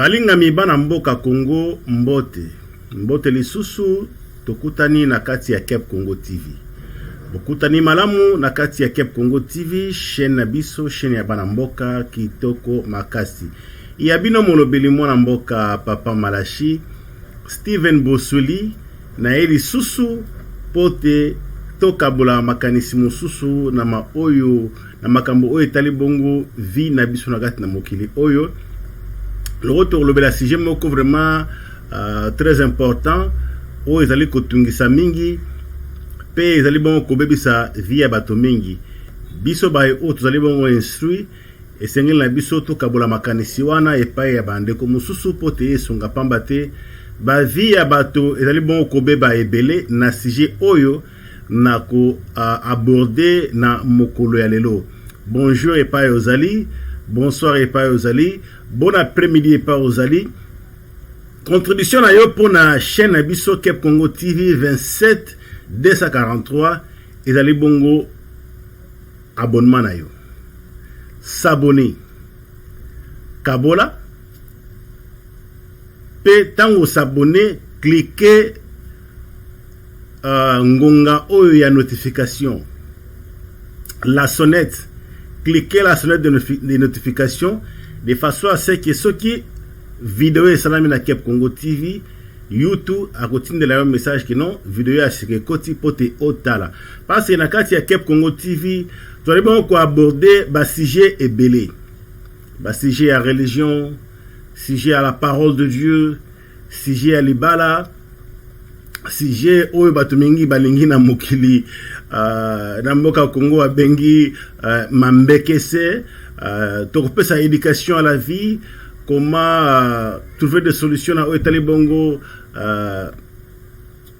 Balingami bana mboka Congo mbote. Mbote lisusu tokutani na kati ya Cape Congo TV. Bokutani malamu na kati ya Cape Congo TV, chaîne na biso, chaîne ya bana mboka kitoko makasi. Iyabino molobeli mwana mboka Papa Malachi, Steven Bosuli na eli susu pote tokabula makanisi mususu na maoyo na makambo oyo etali bongo vi na biso na kati na mokili oyo. Le retour le bela sujet moko vraiment très important oyo ezali kotungisa mingi pe ezali bongo kobebisa vi ya bato mingi. Biso baye oyo tozali bongo instruit esengeli na biso tokabola makanisi wana epai ya bandeko mususu pote esonga pamba te ba vi ya bato ezali bongo kobeba ebele na sujet oyo na ko aborder na mokolo ya lelo. Bonjour epai ozali, bonsoir epai ozali, bon après-midi epai ozali. Contribution na yo pour na chaîne na biso Cape Congo TV 27 243 ezali bongo abonnement na yo. S'abonner. Kabola. Pe tango s'abonner, cliquez ngonga oyo ya notification. La sonnette. Cliquez la sonnette de notification de façon à ce que ceux qui vidéo et salami na Cape Congo TV YouTube à côté de la même message que non vidéo à ce que côté pote otala parce que na kati ya Cape Congo TV tu allez bon aborder ba sujet et belé ba sujet à religion, sujet à la parole de Dieu, sujet à libala, sujet oyo bato mingi balingi na mokili na mboka Congo abengi mambekese tokopesa éducation à la vie, comment trouver des solutions à Otali Bongo,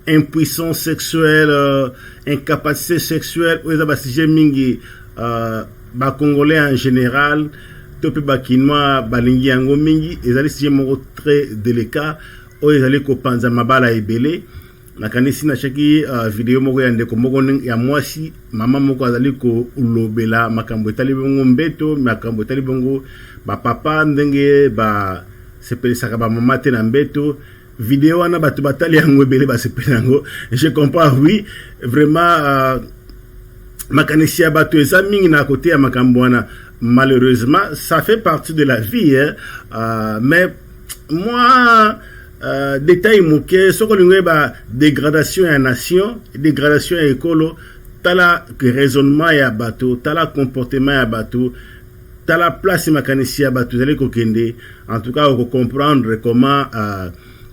impuissance sexuelle, incapacité sexuelle, ou les sujet mingi, ba Congolais en général, tope ba Kinois, balingi yango mingi, ils allaient sujet mongo très délicat, ou ils allaient kopanza mabala ebele. Nakanisi na chaki video moko ya ndeko moko ya mwasi mama moko azali ko ulobela makambo etali bongo mbeto makambo etali bongo ba papa ndenge ba sepelisaka ba mama te na mbeto video wana bato batali yango ebele ba sepelango. Je comprends, oui, vraiment makanisi ya bato eza mingi na côté ya makambo wana. Malheureusement ça fait partie de la vie mais moi détail moké soko lingwe ba dégradation ya nation, dégradation ya écolo, tala raisonnement ya bateau, tala comportement ya bateau, tala place makanisi ya bateau zali kokende. En tout cas on comprendre comment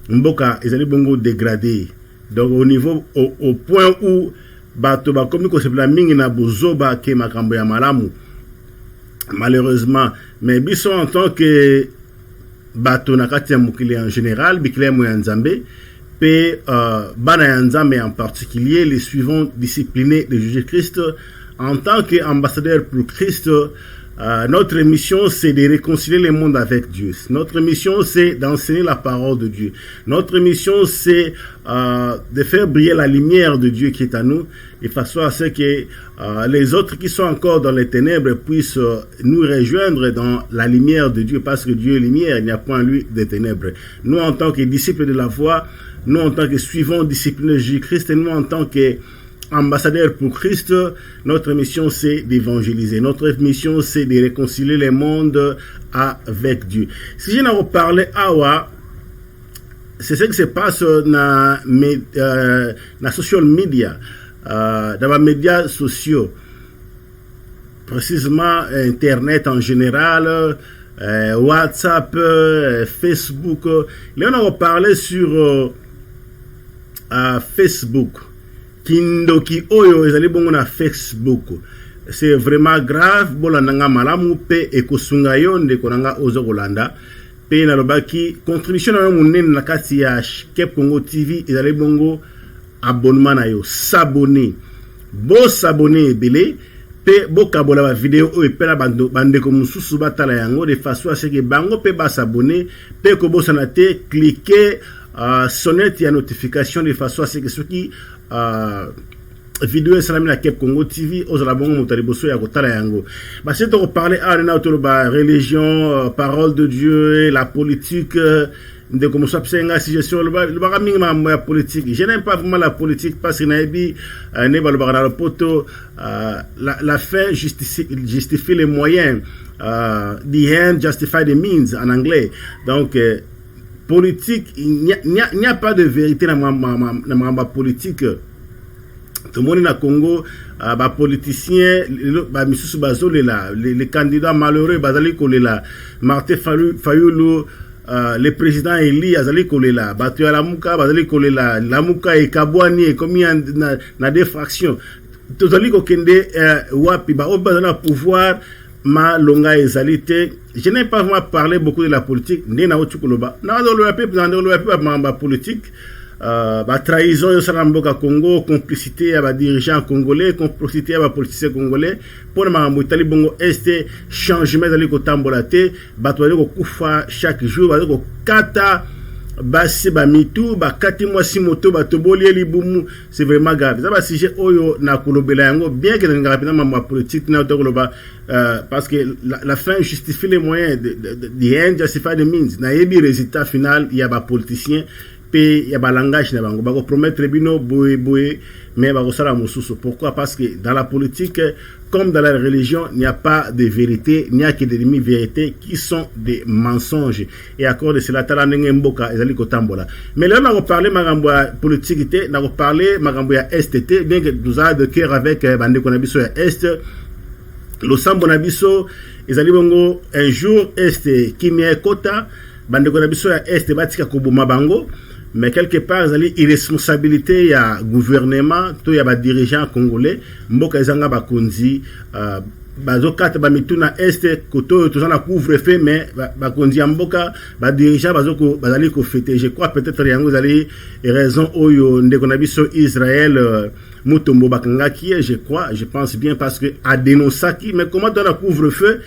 mboka ezali bongo dégradé. Donc au niveau au point où bateau ba komi ko sepla mingi na bozoba ke makambo ya malamu malheureusement. Mais biso en tant que bato na kati ya mokili en général bikile mo ya nzambe pe bana ya nzambe en particulier les suivants disciplinés de Jésus-Christ en tant qu'ambassadeur pour Christ. Notre mission c'est de réconcilier le monde avec Dieu. Notre mission c'est d'enseigner la parole de Dieu. Notre mission c'est de faire briller la lumière de Dieu qui est à nous, de façon à ce que les autres qui sont encore dans les ténèbres puissent nous rejoindre dans la lumière de Dieu, parce que Dieu est lumière, il n'y a point lui de ténèbres. Nous en tant que disciples de la foi, nous en tant que suivants disciples de Jésus-Christ, et nous en tant que ambassadeurs pour Christ, notre mission c'est d'évangéliser. Notre mission c'est de réconcilier le monde avec Dieu. Si je n'en reparle awa, c'est ce qui se passe dans les social media, dans les médias sociaux, précisément Internet en général, WhatsApp, Facebook. Là on a reparlé sur Facebook. Kindoki oyo ezali bongo na Facebook. C'est vraiment grave. Bola nanga malamu pe ekosunga yo ndeko nanga ozo kolanda. Pe na lobaki contribution na munene na kati ya Cape Congo TV ezali bongo abonnement na yo. S'abonner. Bo s'abonner ebele pe bo kabola ba vidéo oyo pe na bandeko mususu batala yango de façon à ce que bango pe ba s'abonner pe ko bo sanate cliquer sonnette ya notification de façon à ce que ceux qui vidéo salami na Kep Congo TV ozala bongo motaliboso ya kotala yango parce que on parler na autour ba religion parole de Dieu la politique de comme ça psenga suggestion le ba mingi ma politique je n'aime pas vraiment la politique parce que naebi ne ba le ba na poto la fin justifie les moyens the end justify the means en anglais donc politique il n'y a pas de vérité dans ma politique. Tout le monde na Congo, les politiciens, les candidats malheureux, Martin Fayulu, le président Eli, Batu Alamuka, Lamuka et Kabouani, et comme il y a des fractions. Tout le monde wapi, au pouvoir, ma longa ezalité. Je n'ai pas vraiment parlé beaucoup de la politique, ni na Otukoloba. Na dans politique. Trahison au Saramboka Congo, complicité à dirigeants congolais, complicité à politiciens congolais, pour le moment, Italie Bongo Est, changement dans les cotambolate, batoué au Koufa chaque jour, au Kata, Bassi Bamitou, Bakati Mwasimoto, Batoboli Libumu, c'est vraiment grave. Ça va si j'ai Oyo Nakolobelango, bien que nous rapidement ma politique, parce que la fin justifie les moyens, the end justify the means. N'a pas résultat final, il y a des politiciens. Il y a un langage qui va promettre bino boé mais va resala mususu. Pourquoi? Parce que dans la politique comme dans la religion il n'y a pas de vérité, il n'y a que des demi-vérités qui sont des mensonges et à cause de cela tala ndenge mboka ezali kotambola. Mais là on va parler magambo ya politique té, on va parler magambo ya STT bien que nous a de cœur avec bande konabiso ya Est le sambo nabiso ezali bongo un jour Est kimia kota bande konabiso ya Est batika koboma bango. Mais quelque part, il y a une responsabilité, il y a un gouvernement, il y a des dirigeants congolais, mboka ezanga bakonzi, bazokata bamituna Est, koto tozana couvre-feu, mais bakonzi mboka, dirigeants bazali ko fêter. Je crois peut-être yango zali raison oyo ndekonabiso Israël mutombo bakanga qui est, je crois, je pense bien parce que a dénoncé qui, mais comment dans la couvre-feu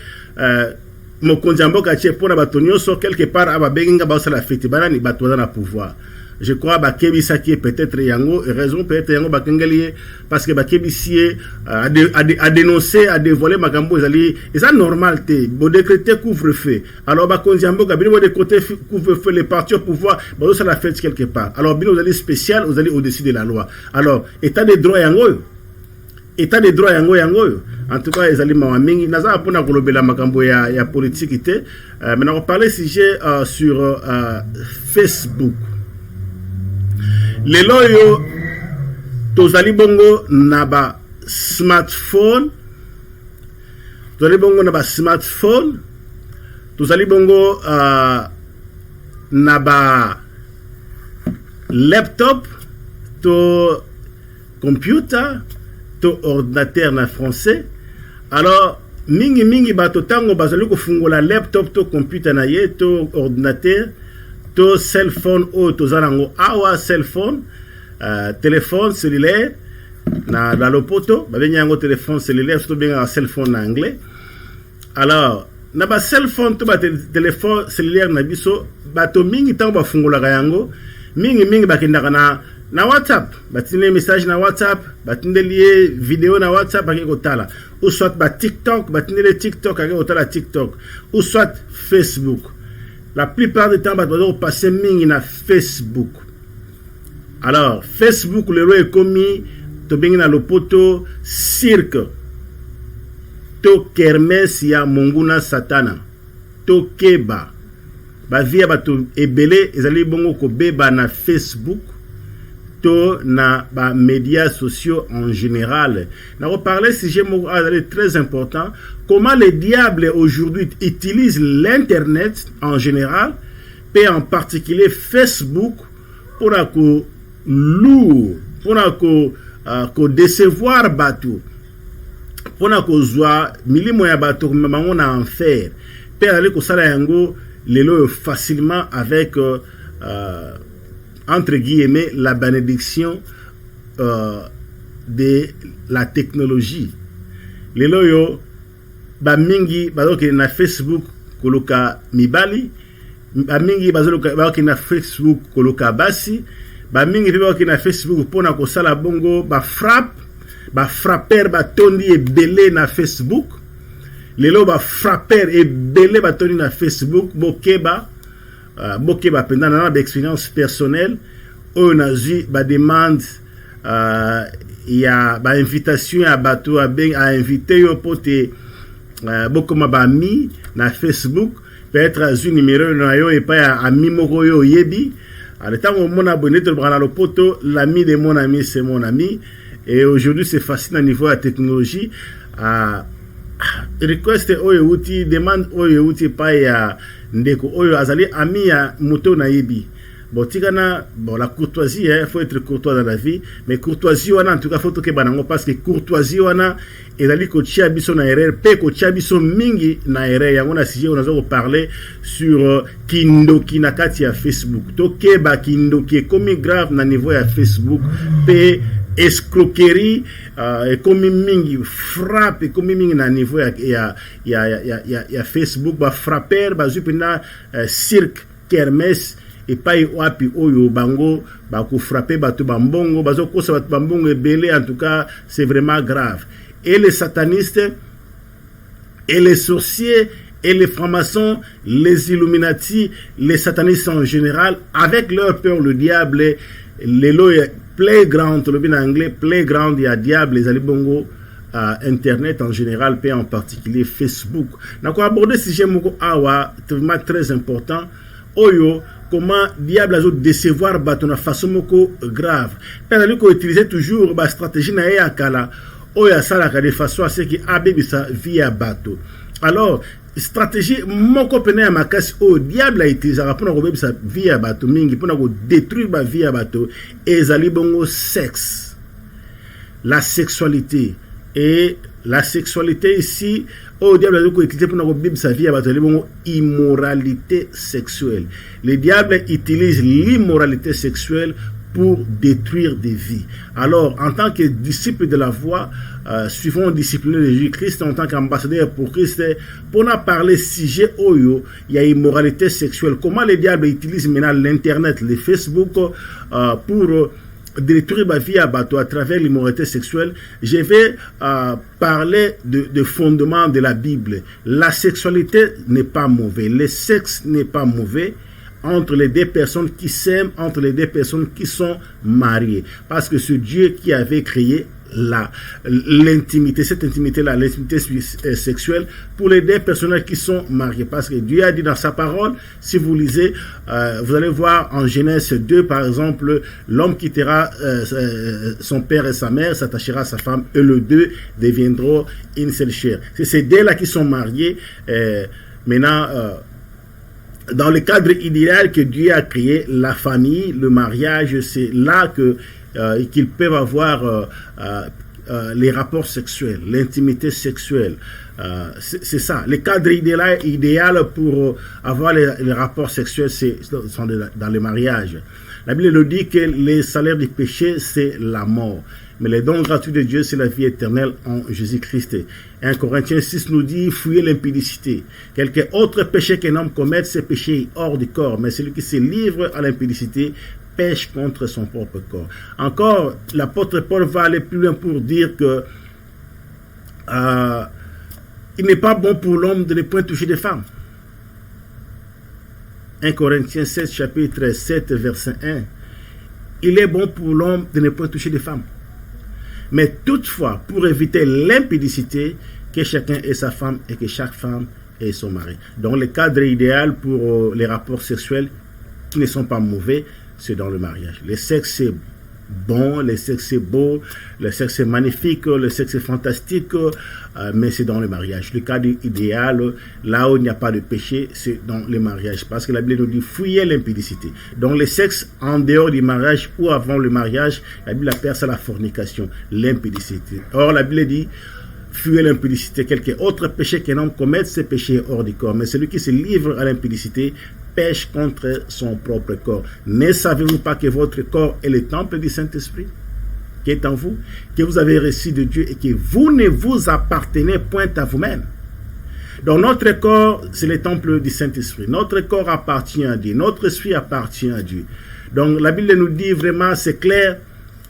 mokonzi mboka tie pona batonyo so quelque part ababenga ba la fête banani batwa na pouvoir. Je crois bakebisa qui peut-être yango raison peut-être yango bakengeli parce que bakebisi a dénoncer a dévoiler makambo ezali ça normal té bo décréter couvre-feu alors bakonzi mboka bino de côté couvre-feu les partis au pouvoir ba ça la fête quelque part alors bino vous allez spécial vous allez au-dessus de la loi alors état de droit yango état de droit yango en tout cas ezali mawa mingi naza pona kolobela makambo ya politique té maintenant on parler sujet sur Facebook lelo yo tozali bongo na ba smartphone tozali bongo na ba smartphone tozali bongo na ba laptop to computer to ordinateur na français alors mingi bato tango bazali ko fungola laptop to computer na ye to ordinateur to cell phone o to zalango awa cell phone téléphone cellulaire na lopoto babenyango téléphone cellulaire to benga cell phone en anglais alors na ba cell phone to ba téléphone cellulaire na biso bato mingi tango ba fungola yango mingi bakendaka na WhatsApp batine message na WhatsApp batinde lié vidéo na WhatsApp avec kotala ou soit ba TikTok batine le TikTok avec kotala TikTok ou soit Facebook la plupart du temps bato passer mingi na Facebook alors Facebook le roi commis to bengi na lopoto cirque to kermesse ya monguna satana to keba ba via bato ebele ezali bongo ko beba na Facebook to na ba médias sociaux en général. On va parler sujet très important comment les diables aujourd'hui utilisent l'internet en général et en particulier Facebook pour que lourd pour décevoir bateau pour que zoa milimo ya bateau mais on a en faire pour aller ko sala yango lelo facilement avec entre guillemets la bénédiction de la technologie. Lelo yo ba mingi bazoke na Facebook koloka mibali, ba mingi bazoke na Facebook koloka basi, ba mingi bazoke na Facebook pona ko sala bongo ba frappe, ba frapper ba tondi ebele na Facebook lelo ba frapper ebele ba tondi na Facebook bokeba pendant na d'expérience personnelle on a eu ba demande ya ba invitation à bateau à inviter yo pote bokoma ba mi na Facebook peut-être azu numéro na yo et pas ami moko yo yebi à l'état où mon abonné te prend le poto l'ami de mon ami c'est mon ami et aujourd'hui c'est facile au niveau de la technologie request oyo outil demande oyo outil pas ya ndeko oyo azali ami ya moto na yebi bon tigana bon la courtoisie il faut être courtois dans la vie mais courtoisie wana en tout cas faut que banango parce que courtoisie wana ezali ko tia biso na erreur pe ko tia biso mingi na erreur yango na sujet on a parler sur kindoki na kati ya Facebook to keba kindoki comme grave na niveau ya Facebook pe escroquerie comme mingi frappe comme mingi na niveau ya Facebook ba frapper ba zupina cirque kermesse et pas wapi oyo bango ba ko frapper bato bambongo bazo kosa bato bambongo ebele en tout cas c'est vraiment grave et les satanistes et les sorciers et les francs-maçons les illuminati les satanistes en général avec leur peur le diable les lois playground le bien anglais playground ya diable les alibongo internet en général et en particulier Facebook na ko aborder sujet moko awa vraiment très important oyo comment diable a décevoir batona façon moko grave pena lui ko utiliser toujours ba stratégie na ya kala oya sala ka de façon à ce qui abebisa via bateau alors stratégie moko pena ya makasi o diable a utilisé pour ko bebisa via bateau mingi pour ko détruire ba via bateau ezali bongo sexe la sexualité et la sexualité ici au diable a utilisé pour nous bible sa vie à battre immoralité sexuelle. Le diable utilise l'immoralité sexuelle pour détruire des vies. Alors, en tant que disciple de la voie, suivant discipliné de Jésus-Christ, en tant qu'ambassadeur pour Christ, pour nous parler sujet oyo, il y a immoralité sexuelle. Comment le diable utilise maintenant l'internet, le Facebook pour détruire ma vie à bateau à travers l'immoralité sexuelle. Je vais parler de fondements de la Bible. La sexualité n'est pas mauvaise, le sexe n'est pas mauvais entre les deux personnes qui s'aiment, entre les deux personnes qui sont mariées, parce que c'est Dieu qui avait créé l'intimité, cette intimité-là, l'intimité sexuelle pour les deux personnes qui sont mariées, parce que Dieu a dit dans sa parole, si vous lisez, vous allez voir en Genèse 2 par exemple, l'homme quittera son père et sa mère, s'attachera à sa femme et les deux deviendront une seule chair. C'est ces deux-là qui sont mariés. Maintenant, dans le cadre idéal que Dieu a créé, la famille, le mariage, c'est là qu'ils peuvent avoir les rapports sexuels, l'intimité sexuelle. C'est ça. Le cadre idéal pour avoir les rapports sexuels, sont dans le mariage. La Bible nous dit que le salaire du péché, c'est la mort. Mais le don gratuit de Dieu, c'est la vie éternelle en Jésus-Christ. 1 Corinthiens 6 nous dit, fuyez l'impudicité. Quelque autre péché qu'un homme commette, c'est péché hors du corps. Mais celui qui se livre à l'impudicité pêche contre son propre corps. Encore, l'apôtre Paul va aller plus loin pour dire que il n'est pas bon pour l'homme de ne point toucher des femmes. 1 Corinthiens 7, chapitre 7, verset 1. Il est bon pour l'homme de ne point toucher des femmes. Mais toutefois, pour éviter l'impudicité, que chacun ait sa femme et que chaque femme ait son mari. Donc, le cadre idéal pour les rapports sexuels qui ne sont pas mauvais, c'est dans le mariage. Le sexe, c'est bon, le sexe, c'est beau, le sexe, c'est magnifique, le sexe, c'est fantastique, mais c'est dans le mariage. Le cadre idéal, là où il n'y a pas de péché, c'est dans le mariage. Parce que la Bible nous dit, fuyez l'impudicité. Donc, le sexe, en dehors du mariage ou avant le mariage, la Bible appelle ça la fornication, l'impudicité. Or, la Bible dit, fuyez l'impudicité. Quelque autre péché qu'un homme commette, c'est péché hors du corps. Mais celui qui se livre à l'impudicité pêche contre son propre corps. Ne savez-vous pas que votre corps est le temple du Saint-Esprit qui est en vous, que vous avez reçu de Dieu et que vous ne vous appartenez point à vous-même? Donc notre corps, c'est le temple du Saint-Esprit. Notre corps appartient à Dieu. Notre esprit appartient à Dieu. Donc la Bible nous dit vraiment, c'est clair,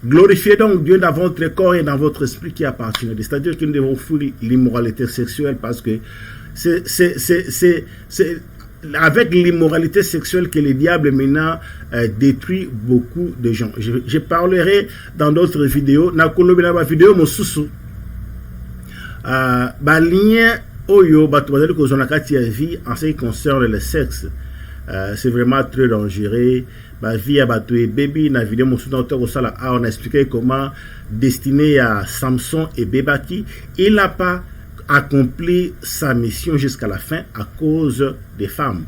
Glorifiez donc Dieu dans votre corps et dans votre esprit qui appartient. C'est-à-dire que nous devons fuir l'immoralité sexuelle parce que c'est avec l'immoralité sexuelle que le diable maintenant détruit beaucoup de gens. Je parlerai dans d'autres vidéos. Dans la vidéo, mosusu lien oyo bato bazali kozona kati ya vie en ce qui concerne le sexe. C'est vraiment très dangereux. Ma vie à bato et baby na vidéo mosusu na otoko sala on a expliqué comment destiné à Samson et Bebaki, il n'a pas accompli sa mission jusqu'à la fin à cause des femmes.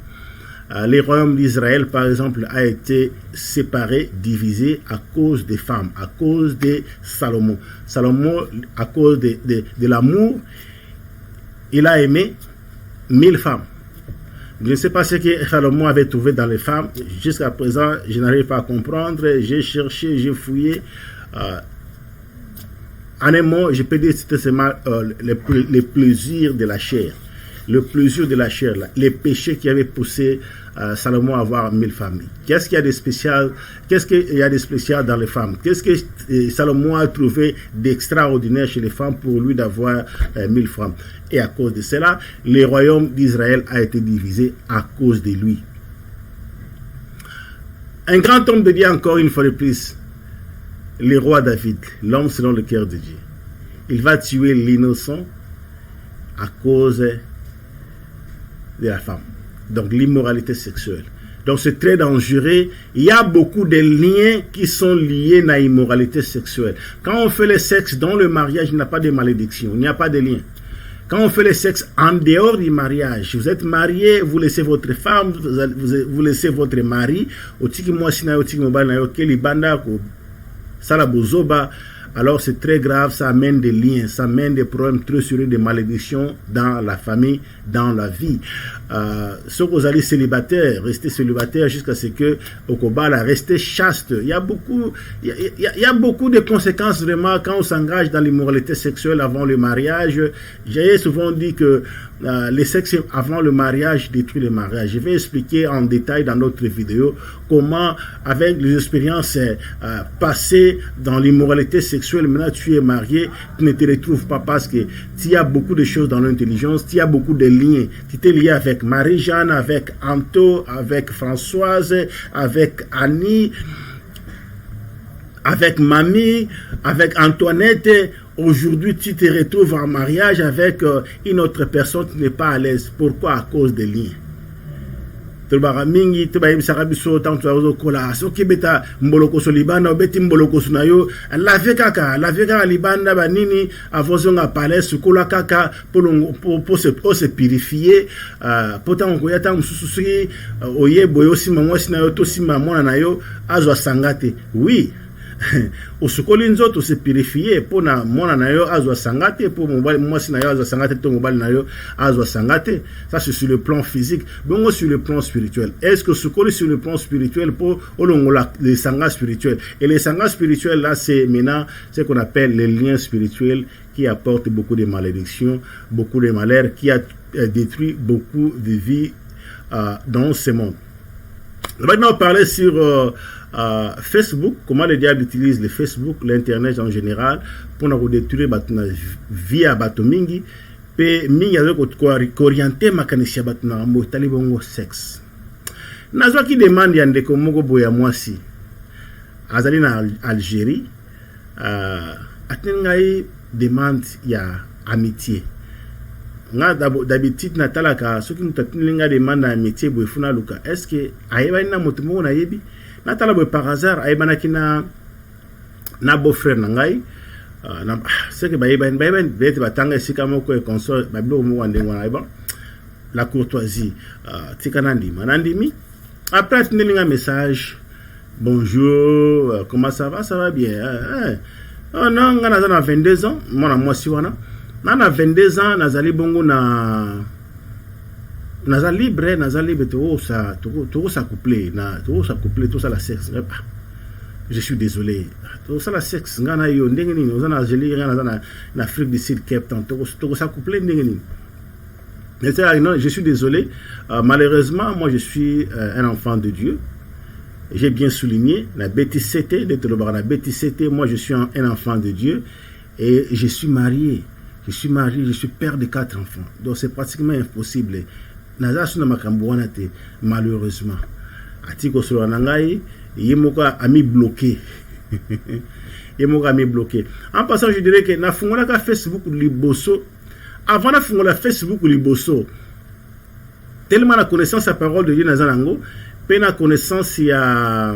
Les royaumes d'Israël, par exemple, a été séparé, divisé à cause des femmes, à cause de Salomon. Salomon, à cause de l'amour, il a aimé 1000 femmes. Je ne sais pas ce que Salomon avait trouvé dans les femmes. Jusqu'à présent, je n'arrive pas à comprendre. J'ai cherché, j'ai fouillé. En un mot, je peux dire que c'était seulement les plaisirs de la chair. Le plaisir de la chair, les péchés qui avaient poussé Salomon à avoir 1000 familles. Qu'est-ce qu'il y a de spécial? Qu'est-ce qu'il y a de spécial dans les femmes? Qu'est-ce que Salomon a trouvé d'extraordinaire chez les femmes pour lui d'avoir 1000 femmes? Et à cause de cela, le royaume d'Israël a été divisé à cause de lui. Un grand homme de Dieu, encore une fois de plus, le roi David, l'homme selon le cœur de Dieu. Il va tuer l'innocent à cause de la femme. Donc l'immoralité sexuelle. Donc c'est très dangereux. Il y a beaucoup de liens qui sont liés à l'immoralité sexuelle. Quand on fait le sexe dans le mariage, il n'y a pas de malédiction, il n'y a pas de lien. Quand on fait le sexe en dehors du mariage, vous êtes marié, vous laissez votre femme, vous laissez votre mari, alors c'est très grave, ça amène des liens, ça amène des problèmes très sérieux, des malédictions dans la famille, dans la vie. Si vous allez célibataire, restez célibataire jusqu'à ce que Okobala restez chaste. Il y a beaucoup de conséquences vraiment quand on s'engage dans l'immoralité sexuelle avant le mariage. J'ai souvent dit que le sexe avant le mariage détruit le mariage. Je vais expliquer en détail dans notre vidéo comment, avec les expériences passées dans l'immoralité sexuelle, maintenant tu es marié, tu ne te retrouves pas parce que tu y a beaucoup de choses dans l'intelligence, tu y a beaucoup de liens. Tu t'es lié avec Marie-Jeanne, avec Anto, avec Françoise, avec Annie, avec Mamie, avec Antoinette. Aujourd'hui, tu te retrouves en mariage avec une autre personne qui n'est pas à l'aise. Pourquoi? À cause des liens. La libanda banini avozonga palais sukola kaka pour se purifier pourtant on yata musususi oyebo yo sima mwasi na yo to sima mwana na yo azwa sangate. Oui, osukoli nzoto se purifier pour na mwana na yo azwa sangate, pour mobali mwasi na yo azwa sangate, to mobali na yo azwa sangate. Ça c'est sur le plan physique. Bongo sur le plan spirituel, est-ce que sukoli sur le plan spirituel pour olongola les sangas spirituels? Et les sangas spirituels là, c'est maintenant ce qu'on appelle les liens spirituels qui apportent beaucoup de malédictions, beaucoup de malheurs, qui a détruit beaucoup de vies dans ce monde. Maintenant on parlait sur Facebook, comment le diable utilise le Facebook, l'internet en général pour nous détruire la vie à Batomingi, et mingi orienter makanisia batuna motali bongo sexe. Nazwa qui demande yande ko moko boya mwasi azali na Algérie, atengai demande ya amitié. Nga d'habitude natalaka soki mutatinga demande amitié boyfuna luka, est-ce que ayeba na moto moko na yebi natala boy par hasard ayebana kina na beau-frère nangai c'est que bayeba bete batanga sika moko e console bablo mo wande ngwana ayeba la courtoisie tikana ndimi après tindelinga message bonjour, comment ça va bien oh non nga na 22 ans mwana mwasi wana na 22 ans nazali bongo na nazali libre tout ça couplé tout ça la sexe. Je suis désolé, tout ça la sexe ngana yo ndenge nini ozana Algérie ngana na Afrique du Sud Cape Town tout ça couplé ndenge nini. Non, je suis désolé, malheureusement moi je suis un enfant de Dieu j'ai bien souligné, la BTCT, moi je suis un enfant de Dieu et je suis marié, je suis père de 4 enfants. Donc c'est pratiquement impossible. Malheureusement. Atiko sur Nangai, Yemoka a mis bloqué. Yemoka a mis bloqué. En passant, je dirais que na fungola ka Facebook liboso. Avant na fungola Facebook liboso. Tellement la connaissance à parole de Dieu dans Zanango, puis la connaissance il y a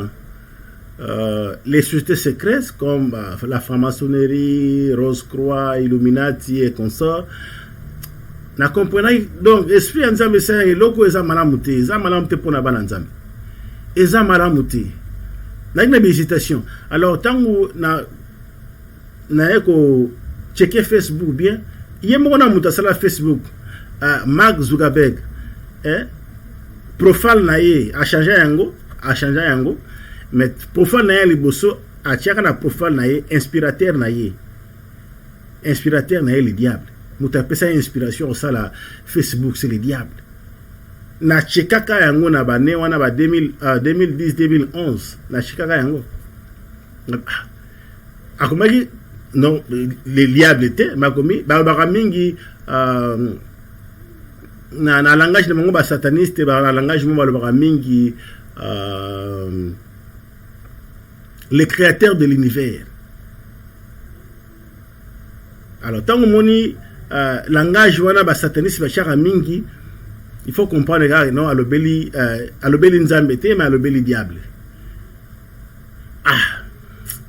les sociétés secrètes comme la franc-maçonnerie, Rose-Croix, Illuminati et consorts. Na comprenez donc esprit Nzambe c'est loko eza malamuté pour na bana Nzambe. Eza malamuté. Na une hésitation. Alors tangu na eko checker Facebook bien, yemo na muta sala Facebook. Mark Zuckerberg profile na ye a changé yango mais profile na ye liboso a tiaka na profile na ye inspirateur na ye le diable muta pesa inspiration ça la Facebook c'est le diable na chekaka yango na bane wana ba 2010 2011 na chekaka yango akomaki non le diable était makomi ba mingi na langage de mongo ba sataniste ba langage mo ba mingi le créateur de l'univers. Alors tant que moni langage wana ba sataniste ba chara mingi, il faut comprendre gars non alobeli nzambe te mais alobeli diable.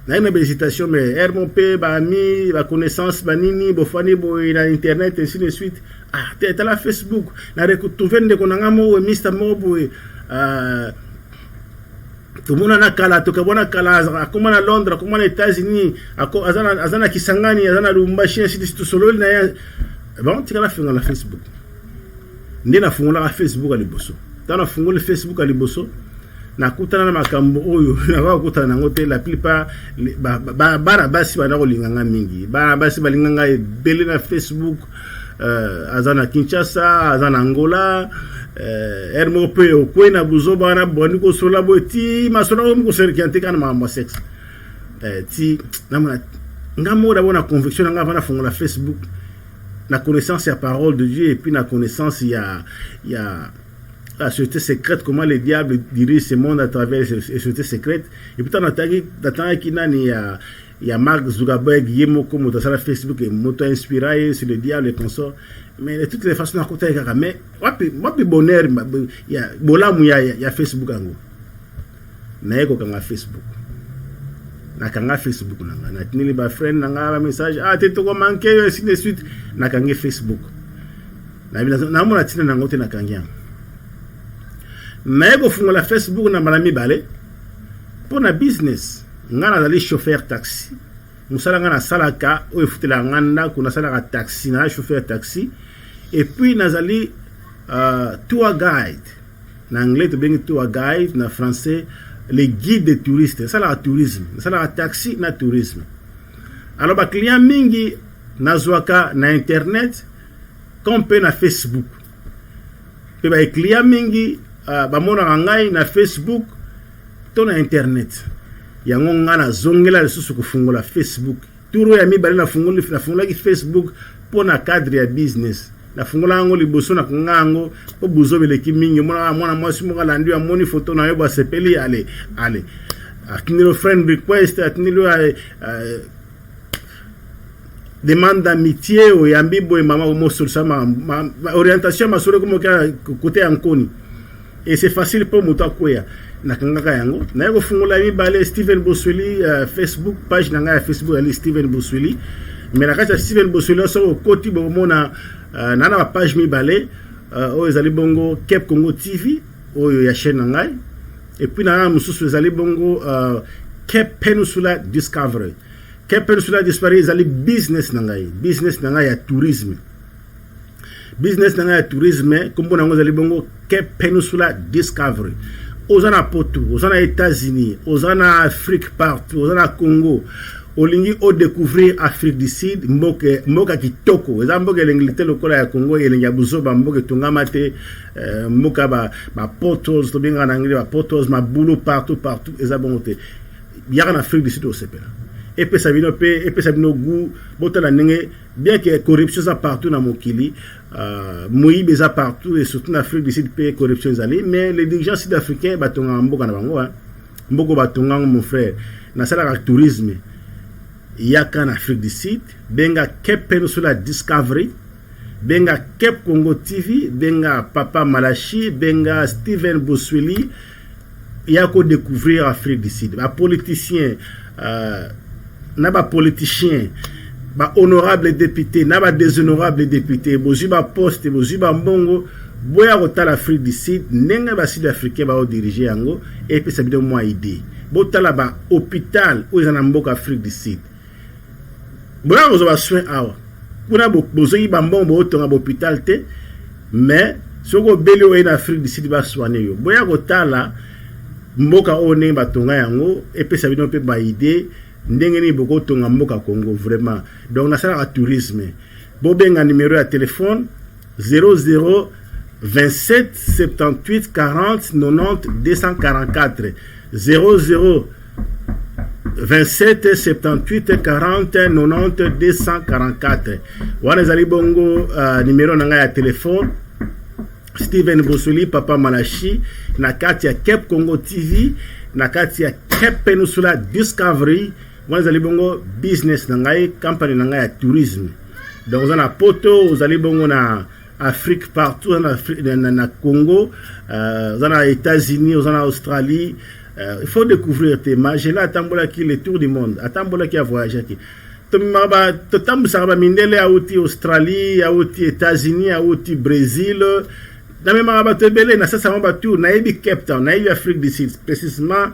Na une hésitation mais RMP ba mi ba connaissance ba nini bo fani bo na internet ainsi de suite. T'as la Facebook na retrouver de konanga mo Mr Mobo tout le monde na kala to kabona kala comme na Londres comme na États-Unis azana Kisangani azana Lumbashi ainsi de suite solo na bon tu la finga la Facebook ndina fungula la Facebook ali boso tana fungula Facebook ali boso na kutana na makambo oyo na ba kutana ngote la plupart bara basi bana kolinganga mingi bara basi balinganga ebele na Facebook azana Kinshasa azana Angola RMP okwena buzoba na boni ko sola boti masona ko serkiante kana ma sex ti namona ngamo da bona conviction nga vana fungula Facebook la connaissance la parole de Dieu et puis la connaissance il y a la société secrète, comment les diables dirigent ce monde à travers les sociétés secrètes. Et puis, il y a Mark Zuckerberg, Yemoko, Motasala Facebook, et Moto inspiré sur le diable et consorts. Mais de toutes les façons, à côté de mais, wapi bonheur, il y a Facebook. Il y a Facebook. Nakanga Facebook nanga na tinili ba friend nanga ba message teto ko manke ainsi de suite nakanga Facebook na mona tina nanga te nakanga mais go fungola Facebook na malami bale pour na business ngana dali chauffeur taxi musala ngana salaka o efutela nganda kuna salaka taxi na chauffeur taxi et puis nazali tour guide na anglais to bengi tour guide na français les guides de touristes, ça la tourisme, ça la taxi na tourisme. Alors ba client mingi na zwaka na internet comme pe na Facebook. Pe ba client mingi ba mona ngai na Facebook to na internet. Yango ngana zongela lisusu kufungula Facebook. Turo ya mi bali na fungula ki Facebook pona cadre ya business. La fungola ngo liboso na kungango po buzobele kimingi mwana mwasi mo kala ndio amoni photo na yoba sepeli ale akinilo friend request akinilo demande d'amitié o yambi boy mama mo sur sama orientation masure comme côté ankoni et c'est facile pour muta koya na kangaka yango na yako fungola mi bale Steven Bosweli Facebook page na nga Facebook ali Steven Bosweli mais la carte Steven Bosweli so koti bo mona nana page mi balé ezali bongo Cap Congo TV oyo ya chaîne ngai et puis nana mususu ezali bongo Cap Peninsula Discovery ezali business ngai ya tourisme kombo nango ezali bongo Cap Peninsula Discovery ozana Poto ozana États-Unis ozana Afrique partout ozana Congo olingi o découvrir Afrique du Sud mboka kitoko eza mboka elengilite lokola ya Congo elengi buzoba mboka tungamate mboka ba portos to benga na anglais ba portos ma boulot partout eza bongote yaka na Afrique du Sud au sepela et puis ça vient goût botala ndenge bien que corruption ça partout na mokili moyibe eza partout et surtout en Afrique du Sud pe corruption ezali mais les dirigeants sud-africains batonga mboka na bango mboko batonga mon frère na sala tourisme yaka en Afrique du Sud benga Cape Peninsula Discovery benga Cape Congo TV benga Papa Malachi benga Steven Bosweli yako découvrir Afrique du Sud ba politicien na ba politicien ba honorable député na ba déshonorable député boziba poste boziba mbongo boya kotala Afrique du Sud nenga ba sud-africain ba diriger yango et puis ça bi de moi idée botala ba hôpital ou za na mboka Afrique du Sud boya ko ba soin awa kuna bozoyi ba mbongo otonga ba hôpital te mais soko beli o en Afrique du Sud ba soigner yo boya kotala mboka o ne batonga yango et puis ça bi no pe ba idée ndenge ni boko tonga mboka Congo vraiment donc na sala tourisme bobenga numéro ya téléphone 00 27 78 40 90 244 00 27 78 40 90 244 wana zali bongo numéro nanga ya téléphone Steven Bosweli Papa Malachi na kati ya Cape Congo TV na kati ya Cape Peninsula Discovery wana zali bongo business nangai company nanga ya tourisme donc on a poto zali bongo na Afrique partout na Congo on a États-Unis on a Australie il faut découvrir tes mages là atambola qui le tour du monde atambola qui a voyagé qui to maba to tambusa ba mindele auti Australie auti États-Unis auti Brésil na même ba to belé na ça ba tour na ebi Cape Town na ebi Afrique du Sud précisément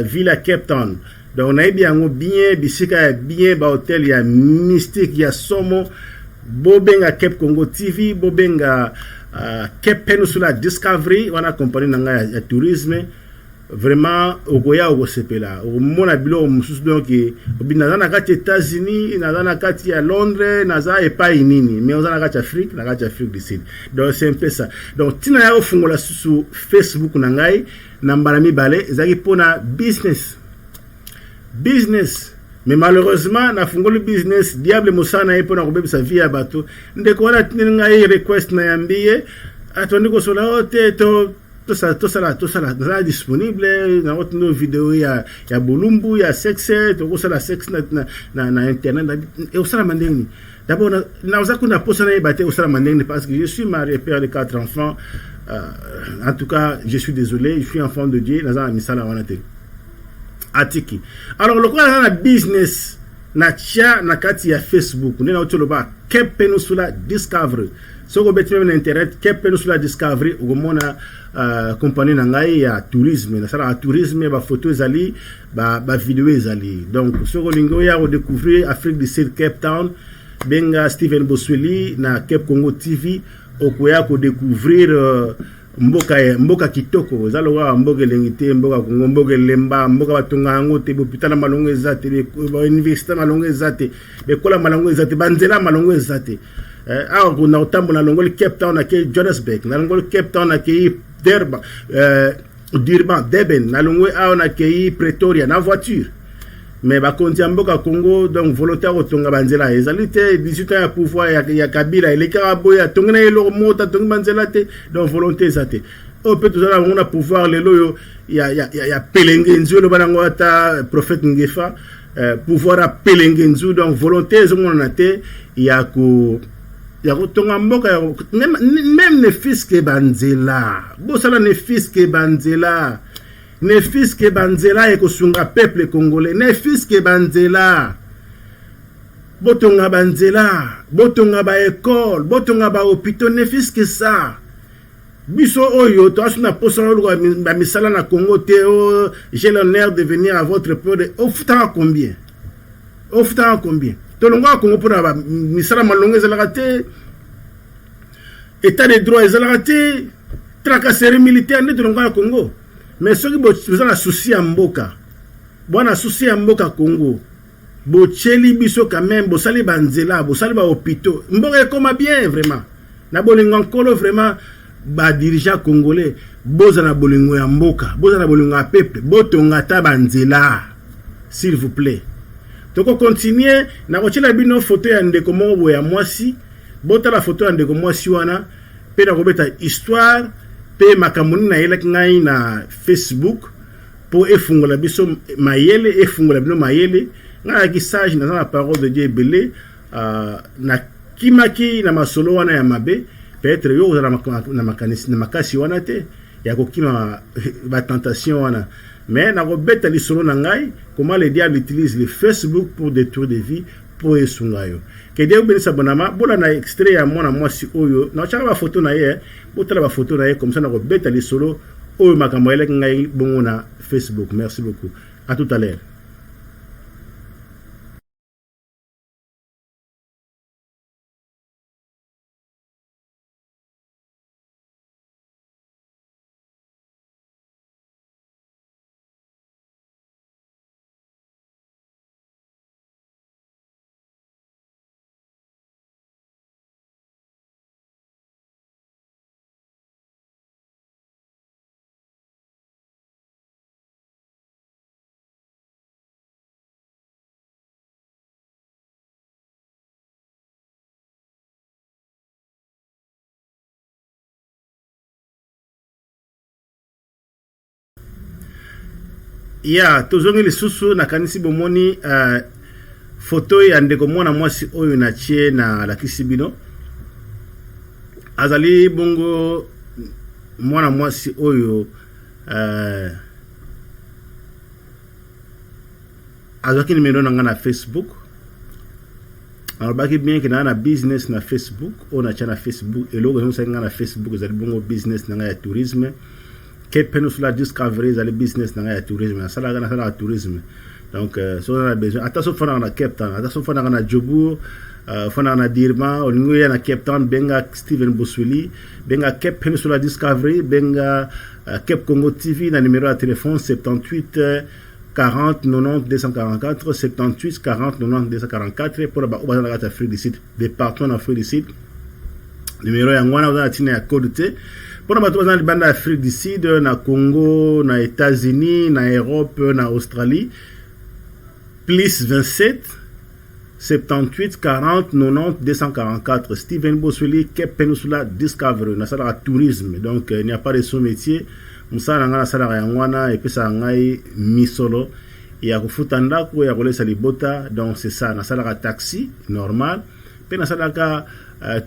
Villa Cape Town donc na ebi yango bien bisika bien ba hôtel ya mystique ya somo bobenga Cape Congo TV bobenga Cape Peninsula Discovery wana compagnie nanga ya tourisme vraiment okoya okosepela omona bilo mususu donc obina na kati États-Unis na kati ya Londres na za epai nini mais on na kati Afrique na kati Afrique du Sud donc c'est un peu ça donc tina ya ofungola sur Facebook na ngai na mbala mibale ezaki pona business mais malheureusement na fungoli business diable mosana epo na kobebisa vie ya bato ndeko wana tininga request na yambie atondi ko sola ote tout ça là disponible na votre vidéo ya bolumbu ya sexe to ça la sexe na internet et au sala mandeni d'abord na uzakuna posa na ebate au sala mandeni parce que je suis marié père de 4 enfants en tout cas je suis désolé je suis enfant de Dieu na misala wana te atiki alors le quoi na business na tia na kati ya Facebook nena otoloba Cape Peninsula Discovery soko betima na internet Cape Peninsula Discovery ugomona compagnie na ngai ya tourisme na sala tourisme ba photo ezali ba vidéo ezali donc soko lingo ya découvrir Afrique du Sud Cape Town benga Steven Bosweli na Cape Congo TV okoya ko découvrir mboka kitoko zalo wa mboka lengite mboka Congo mboka lemba mboka batonga ngo te hôpital malongo ezate ba université malongo ezate be kola malongo ezate banzela malongo ezate alors on a autant na longol Cape Town na ke Johannesburg na longol Cape Town na ke Durban na longol na ke Pretoria na voiture mais ba konti mboka Congo donc volontaire otonga banzela ezalité 18 ans ya pouvoir ya Kabila ile karaboya tongena elo mota tonga banzela te donc volonté zate o peut toujours on a pouvoir le loyo ya pelengenzu lo banango ata prophète Ngefa pouvoir a pelengenzu donc volonté zo mona te ya ko tonga mboka même ne fiske banzela bo sala ne fiske banzela ne fiske banzela e kosunga peuple congolais ne fiske banzela botonga banzela botonga ba école botonga ba hôpital ne fiske ça biso oyo to asuna posana ba misala na Congo te j'ai l'honneur de venir à votre peuple au futa combien to longa Congo pour ba misala malonga ezalaka te état de droit ezalaka te tracasserie militaire ne to longa Congo mais ceux qui ont un souci à Mboka, bon souci à Mboka Congo, bocheli biso quand même bosali banzela bosali ba hôpitaux mboka ekoma bien vraiment na bolingo nkolo vraiment ba dirigeant congolais boza na bolingo ya mboka boza na bolingo ya peuple botonga ta banzela s'il vous plaît. Donc continuer na kochela bino photo ya ndeko moko ya mwasi bota la photo ya ndeko mwasi wana pe na kobeta histoire pe makamuni na yela ngai na Facebook pour efungola biso mayele efungola bino mayele nga ki sage na la parole de Dieu belé na kimaki na masolo wana ya mabe peut-être yo na makanisi na makasi wana te ya kokima ba tentation wana mais na kobeta lisolo na ngai comment le diable utilise le Facebook pour détruire des vies pour esungayo ke Dieu benisa bonama bola na extrait ya mwana mwasi oyo na chaka ba photo na ye botala ba photo na ye comme ça na kobeta lisolo oyo makambo ele ngai bongo na Facebook. Merci beaucoup, à tout à l'heure. Ya tozongi lisusu na kanisi bomoni photo ya ndeko mwana mwasi oyo na tie na lakisi bino azali bongo mwana mwasi oyo azwaki nimero na nga na Facebook alobaki bien ke na business na Facebook oyo na tia na Facebook eloko ezongisaki nga na Facebook ezali bongo business na nga ya tourisme Cape Peninsula Discovery les business dans le tourisme ça la tourisme donc si on a besoin attention faut dans Cape Town attention faut dans Djobour faut dans Dirma au niveau ya na Cape Town benga Steven Bosweli benga Cape Peninsula Discovery benga Cape Congo TV na numéro de téléphone 78 40 90 244 78 40 90 244 pour la Afrique du Sud des partout en Afrique du Sud numéro ya ngwana on a tina ya code T pour nous dans les bandes d'Afrique du Sud, na Congo, na États-Unis, na Europe, na Australie, plus 27 78 40 90 244. Steven Bosweli, Cape Peninsula Discovery, na sala tourisme. Donc il n'y a pas de sous-métier. Musa na ngana sala yangwana et puis ça ngai misolo. Il y a kufutanda ko ya kolesa libota donc c'est ça na sala taxi normal. Puis na sala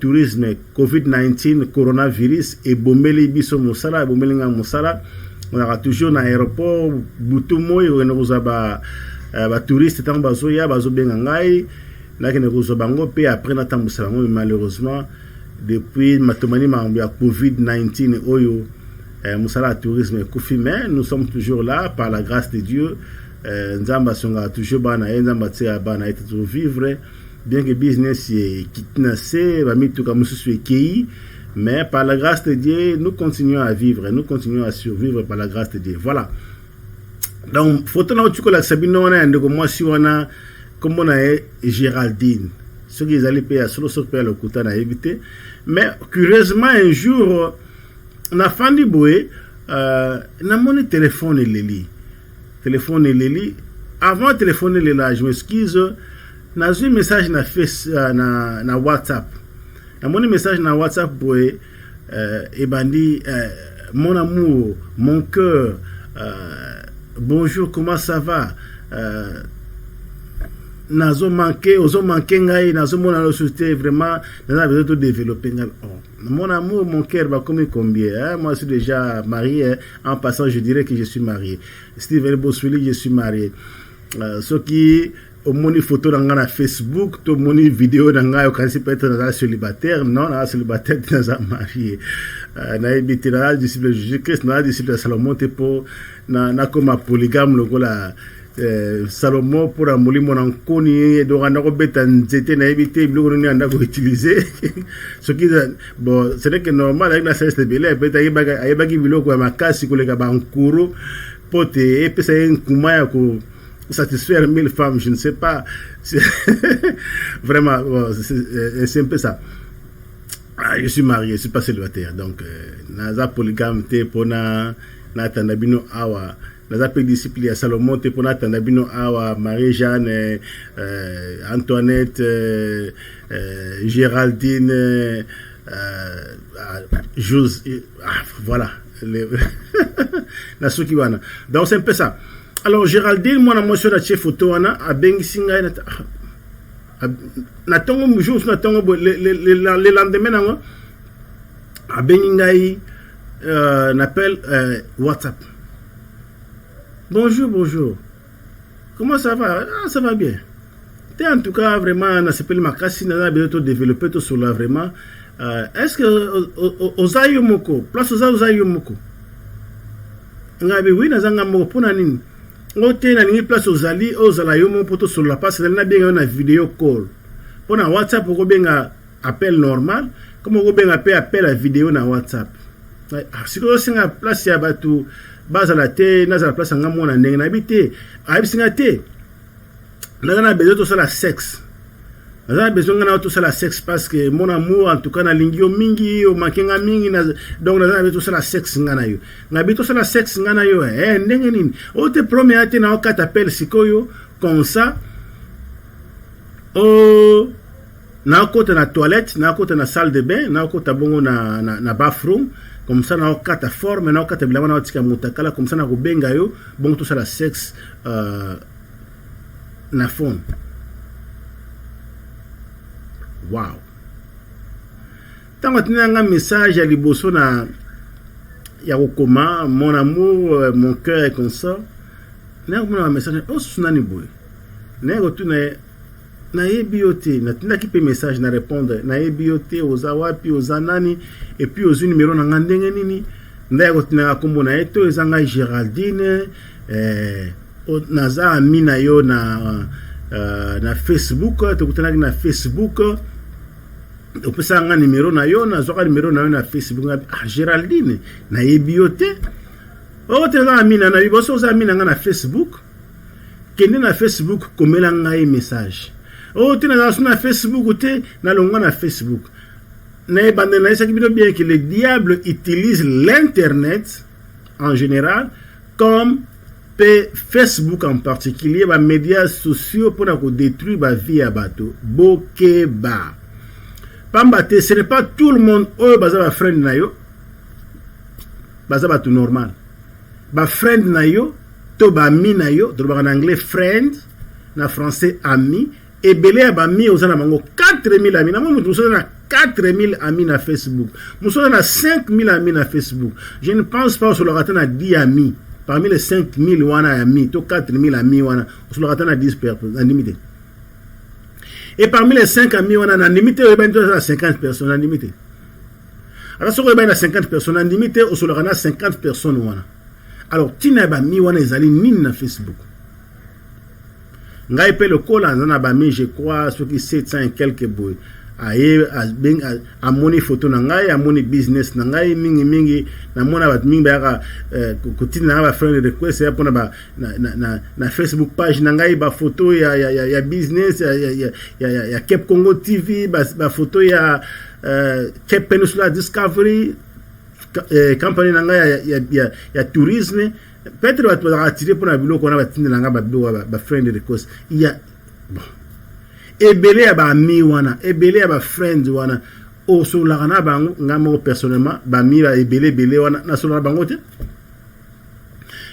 tourisme COVID-19 coronavirus et bombeli biso musala bombeli nga musala on a toujours na aéroport butu moyo na uzaba ba touriste tant bazoya bazobenga ngai na kene ko bango pe après na tambusa bango malheureusement depuis matomani mambo ya COVID-19 oyo musala tourisme kufi mais nous sommes toujours là par la grâce de Dieu nzamba songa toujours bana nzamba tia bana et toujours vivre bien que business est kitnasé, mais par la grâce de Dieu, nous continuons à vivre, nous continuons à survivre par la grâce de Dieu. Voilà. Donc, photo na tu la Sabino on a ndeko mwasi wana comme on a Géraldine. Ce qui allaient payer solo sur payer le kuta na éviter. Mais curieusement un jour on a fandi boé na mon téléphone leli. Téléphone leli avant téléphone leli, je m'excuse. Na un message na face na WhatsApp. Na mon message na WhatsApp boy ebandi mon amour, mon cœur, bonjour, comment ça va? Nazo manqué, ozo manqué ngai, nazo mona la société vraiment, nazo besoin de développer ngai. Mon amour, mon cœur va combien hein? Moi je suis déjà marié, en passant je dirais que je suis marié. Steven Bosweli, je suis marié. Ce qui au moni photo dans na Facebook, to moni vidéo dans nga quand peut-être dans célibataire, non, na célibataire dans marié. Na ebité na disciple Jésus-Christ, na disciple Salomon te po na comme polygame lokola Salomon pour amoli mon ankoni donc on a robeta nzete na ebité biloko ni anda ko utiliser. Ce qui bon, c'est vrai que normal avec la ceste belé peut-être ayebaki biloko ya makasi koleka ba nkuru pote epesa nkumaya ko satisfaire 1000 femmes, je ne sais pas. Vraiment, c'est un peu ça. Je suis marié, je ne suis pas célibataire. Donc, naza polygame te pona na tandabino awa. Naza pe disciple ya Salomon te pona tandabino awa. Marie-Jeanne, Antoinette, Géraldine, voilà. Donc, c'est un peu ça. Alors, Géraldine, moi, je suis la photo, a bengisinga na tongo jour na tongo le lendemain a bengingai n'appelle WhatsApp. Bonjour. Comment ça va? Ah, ça va bien. En tout cas, vraiment, na s'appelle Makasi, na besoin de développer tout cela vraiment. Est-ce que ozayo moko, place ozayo moko. Ngabi oui, na zanga moko pona nini? Ngote na ningi place ozali ozala yo mon poto sur la passe na benga na video call. Pona WhatsApp ko benga appel normal, comme ko benga appel à vidéo na WhatsApp. Si ko singa place ya batu bazala te na za place nga mona ndenge na bité. Abisinga te. Na besoin to sala sexe. Na besoin na to sala sexe parce que mon amour en tout cas na lingio mingi o makenga mingi na donc na besoin to sala sexe nga na yo. Na besoin to sala sexe nga na yo ndenge nini. O te promet ate na o katapel sikoyo comme ça. O na côté na toilette, na côté na salle de bain, na côté bongo na bathroom. Comme ça, na okata forme, na okata bilama na otika mutakala, comme ça na kubenga yo, bon tout ça la sexe na phone. Wow. Tango tina nga message ya liboso na ya kokoma, mon amour, mon cœur est comme ça. Na komona message, oh sunani boy. Na ko tuna na ebioté, na tina ki pe message na répondre, na ebioté oza wapi oza nani et puis aux numéro na ngandenge nini. Na ko tina kombo na eto ezanga Géraldine naza amina yo na Facebook, to kutana na Facebook. On peut ça un numéro na yo na zoka numéro na yo na Facebook Géraldine na ebioté. O te na amina na biboso za amina na Facebook. Kende na Facebook komela ngai message. O te na Facebook te na longa na Facebook. Na bande na ça bien que le diable utilise l'internet en général comme Facebook en particulier, les médias sociaux pour détruire la vie à bateau. Bokeba. Pambate, ce n'est pas tout le monde qui est friend na yo. Tout normal. Ba friend na yo, to ba ami na yo, en anglais friend, en français ami, et belé ba ami aux mango 4000 amis. Na mo mutu na 4000 amis na Facebook. Muso na 5000 amis na Facebook. Je ne pense pas sur le raton à 10 amis. Parmi les 5000 wana amis, to 4000 amis wana, sur le raton à 10 personnes, en limité. Et parmi les 5 amis, on a en limité, on a 50 personnes en limité. Alors, si on a 50 personnes en limité, on a 50 personnes. Alors, si on a mis les amis na Facebook. On a le col, on a mis, je crois, ce qui 700 et quelques boys. A moni photo na ngai, a moni business na ngai, mingi, na mona bat mingi ba kutini na ba friend request ya pona ba na Facebook page na ngai ba photo ya business ya Cape Congo TV, ba photo ya Cape Peninsula Discovery company na ngai ya tourisme. Peut-être va te attirer pour na bilo ko na ba tindi na ngai ba friend request. Il y a bon ebele ya ba ami wana, ebele ya ba friends wana, o so la kana bango ngamo personnellement ba mi ba ebele wana na so la bango te.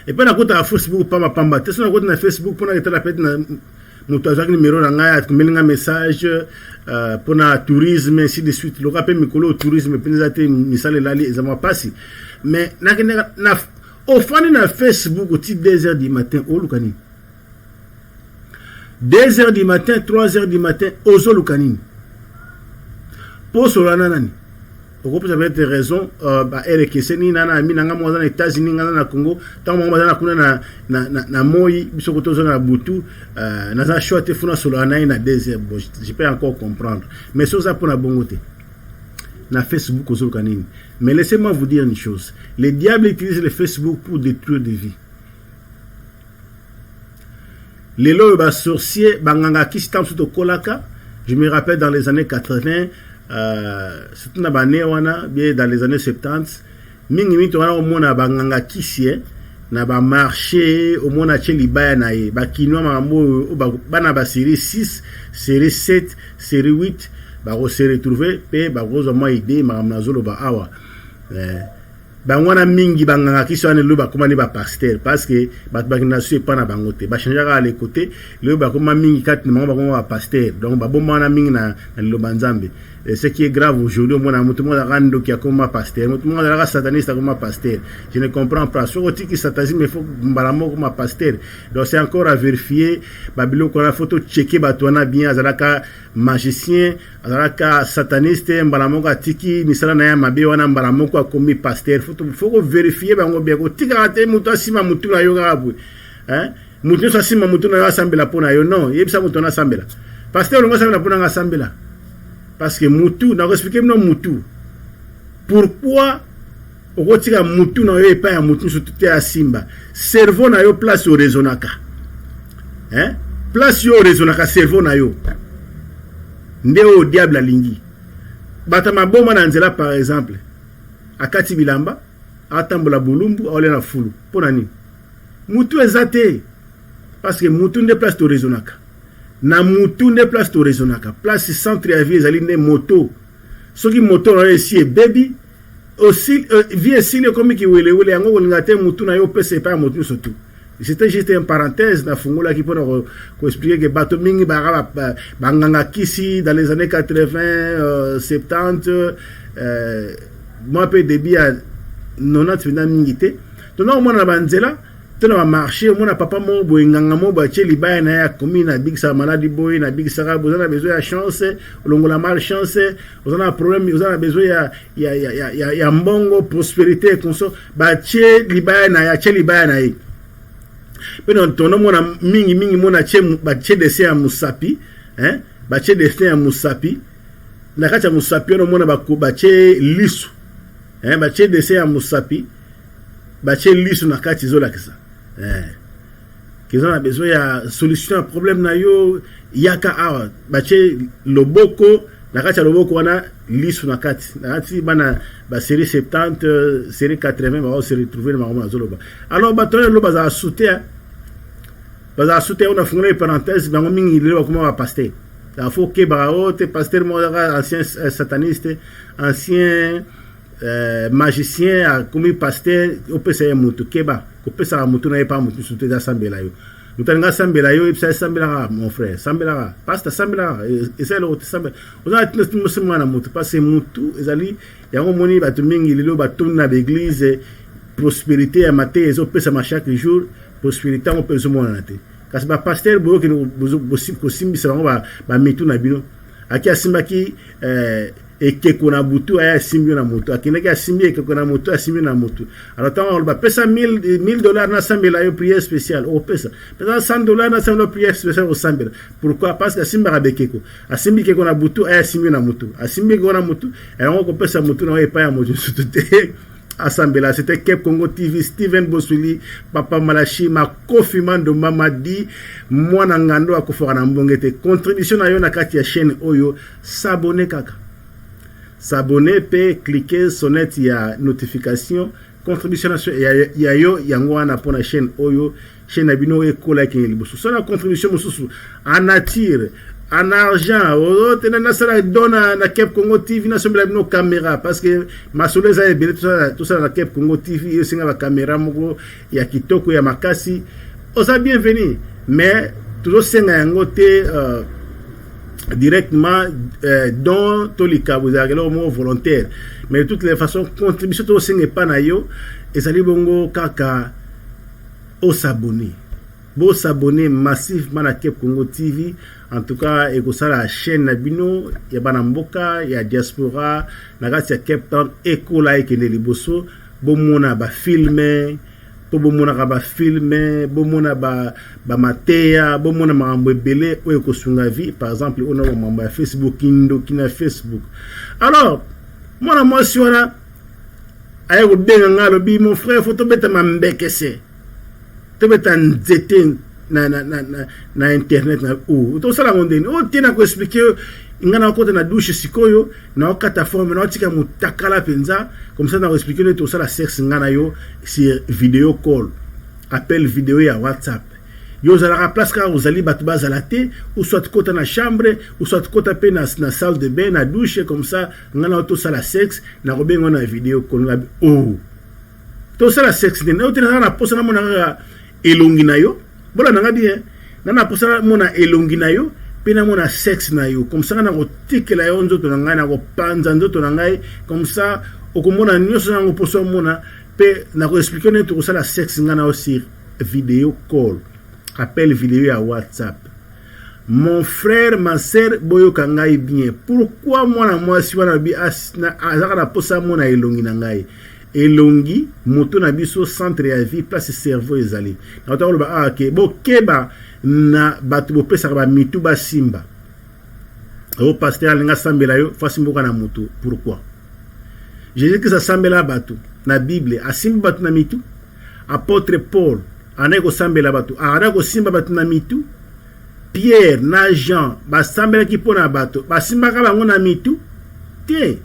Et puis na kota Facebook pamba te so na kota na Facebook pona eta la pete na mutu azaki numéro na ngai atkumelinga message pour na tourisme ainsi de suite. Le rappel mikolo tourisme penezate misale lali ezama pasi. Mais na au fond na Facebook au type 2h du matin au lukani. 2h du matin, 3h du matin, ozo lukanini. Pour cela, nani. Vous avez des raisons. Elle que c'est ni nana ami nanga mo dans les États-Unis nanga na Congo. Tant mo dans na kuna na moi biso ko tozo na butu na za short funa solo na 2h. Je peux encore comprendre. Mais ça pour na bongote. Na Facebook ozo lukanini. Mais laissez-moi vous dire une chose. Les diables utilisent le Facebook pour détruire des vies. Les lois ba sorcier banganga kistam suto kolaka. Je me rappelle dans les années 80 surtout na bane wana bien dans les années 70 mingi mito wana omona banganga kisie na ba marché omona che libaya na ye ba kinwa mambo bana ba série 6 série 7 série 8 ba se retrouver pe ba gozo mo idée mamna zolo ba awa bangwana mingi banganga kiso ane lo ba koma ni ba pasteur parce que ba na su pas na bangote ba changer à les côtés le ba koma mingi kat na ba koma pasteur donc ba bomana mingi na lo banzambe. Et ce qui est grave aujourd'hui, tout le monde a rendu qui a comme pasteur, tout le monde a sataniste comme pasteur. Je ne comprends pas. Sur le qui satanisme, il faut balamo comme pasteur. Donc c'est encore à vérifier. Babylone qu'on a photo checker batouana bien, azalaka magicien, azalaka sataniste, balamo ka tiki, misala na ya mabe wana balamo ko comme pasteur. Faut vérifier bango bien ko tika ate mutu asima mutu na yo gabu. Hein? Mutu so asima mutu na yo asambela pona yo non, yebisa mutu na asambela. Pasteur ngo asambela pona nga asambela. Parce que Moutou, n'a expliqué non Moutou. Pourquoi on retire Moutou na yo et pas Moutou sur tout à Simba. Cerveau na yo place au raisonnaka. Hein? Place yo au raisonnaka cerveau na yo. Ndeo diable lingi. Batama boma na nzela par exemple. Akati bilamba, atambola bulumbu, ole na fulu. Pona ni. Moutou ezate. Parce que Moutou ne place au raisonnaka. Na mutu ne place to raisonnaka place centre ya vie ezali ne moto soki moto na esi baby aussi vie esi le comme ki wele yango kolinga te mutu na yo pese pa motu surtout. C'était juste une parenthèse na fungola ki pour ko expliquer que bato mingi banganga kisi dans les années 80 70 moi peu début à 90 mingi te donc on na banzela tena va marcher mon papa mo boinganga mo ba cheli ba na ya komina big sa maladie boy na big sa vous avez besoin de chance longola mal chance vous avez un problème vous avez besoin ya mbongo prospérité konso ba cheli ba na ya cheli ba na yi peno tono mona mingi mona che ba che de ya musapi hein ba che de ya musapi na kacha musapi no mona ba che lisu hein ba che de ya musapi ba che lisu na kati zola kisa qu'ils ont besoin de solution à problème na yo yaka awa bache loboko na kati loboko wana lisu na kati bana ba série 70 série 80 va se retrouver dans ma zoloba alors batonne lo baza sauter on a fondé une parenthèse bango mingi le comment va pasteur il faut que ba haute pasteur mo ancien sataniste ancien magicien a comme pasteur au pesa mutu keba ko pesa mutu na pas mutu soute da sambela yo mutanga sambela yo ipsa sambela mon frère sambela pasta sambela et c'est le sambela on a tout musulman na mutu parce mutu ezali yango moni batu mingi lelo batu na l'église prospérité ya maté ezo pesa ma chaque jour prospérité on peut se mona te kasi ba pasteur bo ke ko simbi sa ba mitu na bino aki asimbaki et que a butu aya simbi na moto akinaki asimbi que na moto asimbi na moto alors tant on va pesa $1000 na sambela yo prière spéciale au pesa $100 na sambela prière spéciale au sambela pourquoi parce que simba rabekeko asimbi que na butu aya simbi na moto asimbi que na moto alors on pesa moto na pas ya moto surtout Assemblée, c'était Kep Congo TV, Steven Bosuli, Papa Malachi, ma confirmant de Mamadi, moi Nangando à Kofora Nambongete. Contribution à yon na kati ya chaîne Oyo, s'abonner kaka. S'abonner, peut cliquer, sonnette, il y a notification. Contribution il y a yo, yangwana pour la chaîne Oyo, chaîne Abino et Kola Kenilibusu. So la contribution, en attire. En argent, on donne à Kep Congo TV, na sombe la caméra parce que ma soleza est bien tout ça na Kep Congo TV, il y a la caméra moko, il y a kitoko, il y a makasi. On a bienvenue, mais toujours c'est un côté directement dans tous les cas, vous avez le mot volontaire. Mais de toutes les façons, contribution tout c'est pas na yo, et ça dit bongo kaka au s'abonner. Bon s'abonner massivement à Kep Congo TV. En tout cas, et ça la chaîne Nabino, il y a Banamboka, il y a Diaspora, la gare de Cape Town, Ekola et Keneli Bosso, Bomona ba filmer, Bomona ba filmer, Bomona ba matea, Bomona ma belé ou ekosunga vie. Par exemple, on a mon Facebook Indo qui na Facebook. Alors, moi si on a ayo benga ngalo bi mon frère, faut to beta mambekese. To beta nzete na internet na to sala ngondeni o tena ko expliquer ngana ko na douche sikoyo na okata forme na otika mutakala penza comme ça na ko expliquer to sala sexe ngana yo sur vidéo call appel vidéo ya WhatsApp yo zala place ka uzali batu bazala te ou soit kota na chambre ou soit kota pe na salle de bain na douche comme ça ngana to sala sexe na ko bengo na vidéo call to sala sexe ne o tena na posa na mona elongi na yo bola nanga bien na posa mona elongi na yo pena mona sexe na yo comme ça na ko tikela yo nzoto na ngai na ko panza nzoto na ngai comme ça okomona nyoso na posa mona pe na ko expliquer ne to sala sexe ngana aussi vidéo call appel vidéo à WhatsApp. Mon frère, ma sœur, boyo kangai bien. Pourquoi moi si wana bi azaka na posa mona elongi na ngai? Elongi moto na biso centre ya vie place cerveau ezali. Na to ba ok bo keba na batu bo pesa ba mitu ba simba. O pasteur nga sambela yo fasi mboka na moto. Pourquoi? Jésus que ça sambela batu na Bible asimba batu na mitu. Apôtre Paul aneko sambela batu aneko simba batu na mitu. Pierre na Jean basambela ki pona batu basimba ka bango na mitu te.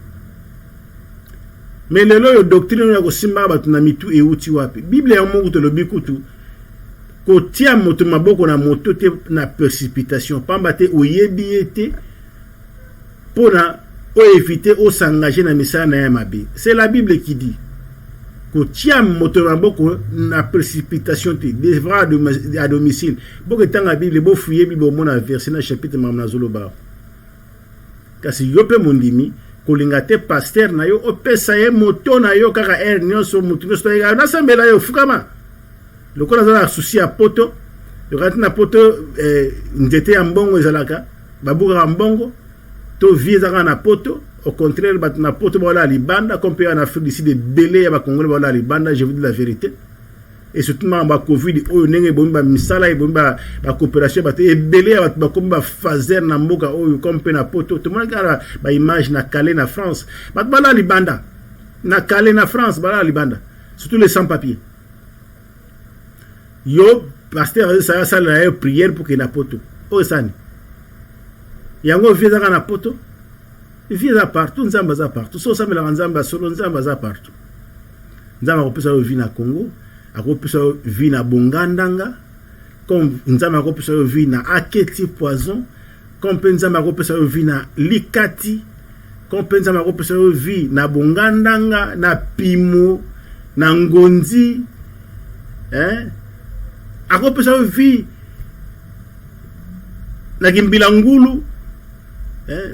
Mais lelo yo doctrine ya ko simba batu na mitu e uti wapi? Bible ya Mungu to lobi kutu ko tia moto maboko na moto te na précipitation pamba te oyebi ete pona o éviter o s'engager na misala na ya mabe. C'est la Bible qui dit ko tia moto maboko na précipitation te devra à domicile. Boko tanga Bible bo fouiller Bible mona verset na chapitre mamna zoloba. Kasi yope mondimi kolinga te pasteur na yo opesa ye moto na yo kaka nyonso mutu nyonso ya na sambela yo fukama lokola zala souci ya poto yo na poto nzete ya mbongo ezalaka babuka mbongo to visa na poto au contraire bat na poto wala libanda comme en Afrique d'ici des délais ya ba congolais wala libanda. Je vous dis la vérité et surtout ma covid oyo nenge bomba misala e bomba ba coopération ba te belé ba komba fazer na mboka oyo comme pe na poto to mona kala ba image na Calais na France ba bala libanda na Calais na France bala libanda surtout les sans papiers yo pasteur ça la prière pour que na poto o sani yango visa na poto visa partout nzamba za partout so ça me la nzamba solo nzamba za partout nzamba ko pesa vi na Congo akopesa vi na Bongandanga comme nzamba akopesa vi na Aketi Poison comme nzamba akopesa vi na Likati comme nzamba akopesa vi na Bongandanga na Pimo na Ngonzi akopesa vi na Gimbilangulu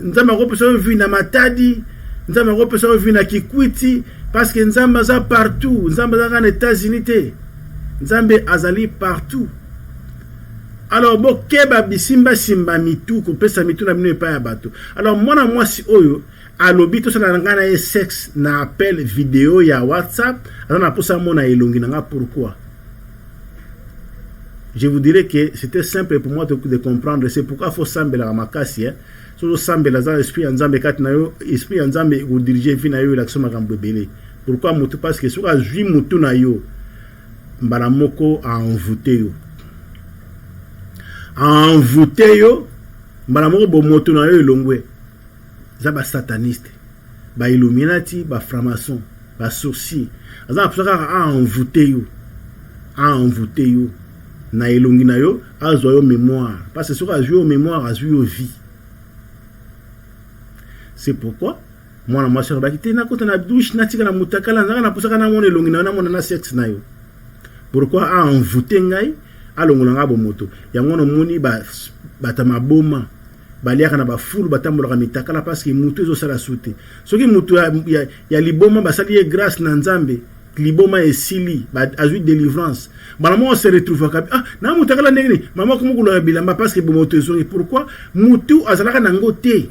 nzamba akopesa vi na Matadi nzamba akopesa vi na Kikwiti. Parce que Nzamba za partout, Nzamba za en États-Unis te. Nzambe azali partout. Alors bo keba bisimba simba mitu ko pesa mitu na bino pa ya bato. Alors mwana mwasi oyo alobi to sala ngana e sexe na appel vidéo ya WhatsApp, alors na posa mona elongi nga pourquoi? Je vous dirais que c'était simple pour moi de comprendre, c'est pourquoi faut sambela makasi so sambela za esprit nzambe kat na yo esprit nzambe ou diriger vi na yo l'action makambo belé. Pourquoi mutu? Parce que soka jui mutu na yo mbala moko a envoûté yo mbala moko bo moto na yo elongwe za ba sataniste ba illuminati ba franc-maçon ba sorcier aza soka a envoûté yo na elongi na yo azo yo mémoire parce que soka jui yo mémoire azu yo vie. C'est pourquoi moi na soeur bakite na kota na douche na tika na mutakala na posaka na mona elongi na mona na sexe na yo. Pourquoi a envoûté ngai alongola nga bo moto yango no moni ba batama boma baliaka na ba fulu batambola ka mitakala parce que mutu ezo sala soute soki mutu ya liboma basali grâce na nzambe liboma esili ba azui délivrance bana mo se retrouve ka na mutakala ndenge mama kumukula bilamba parce que bo moto ezo. Pourquoi mutu azalaka na ngote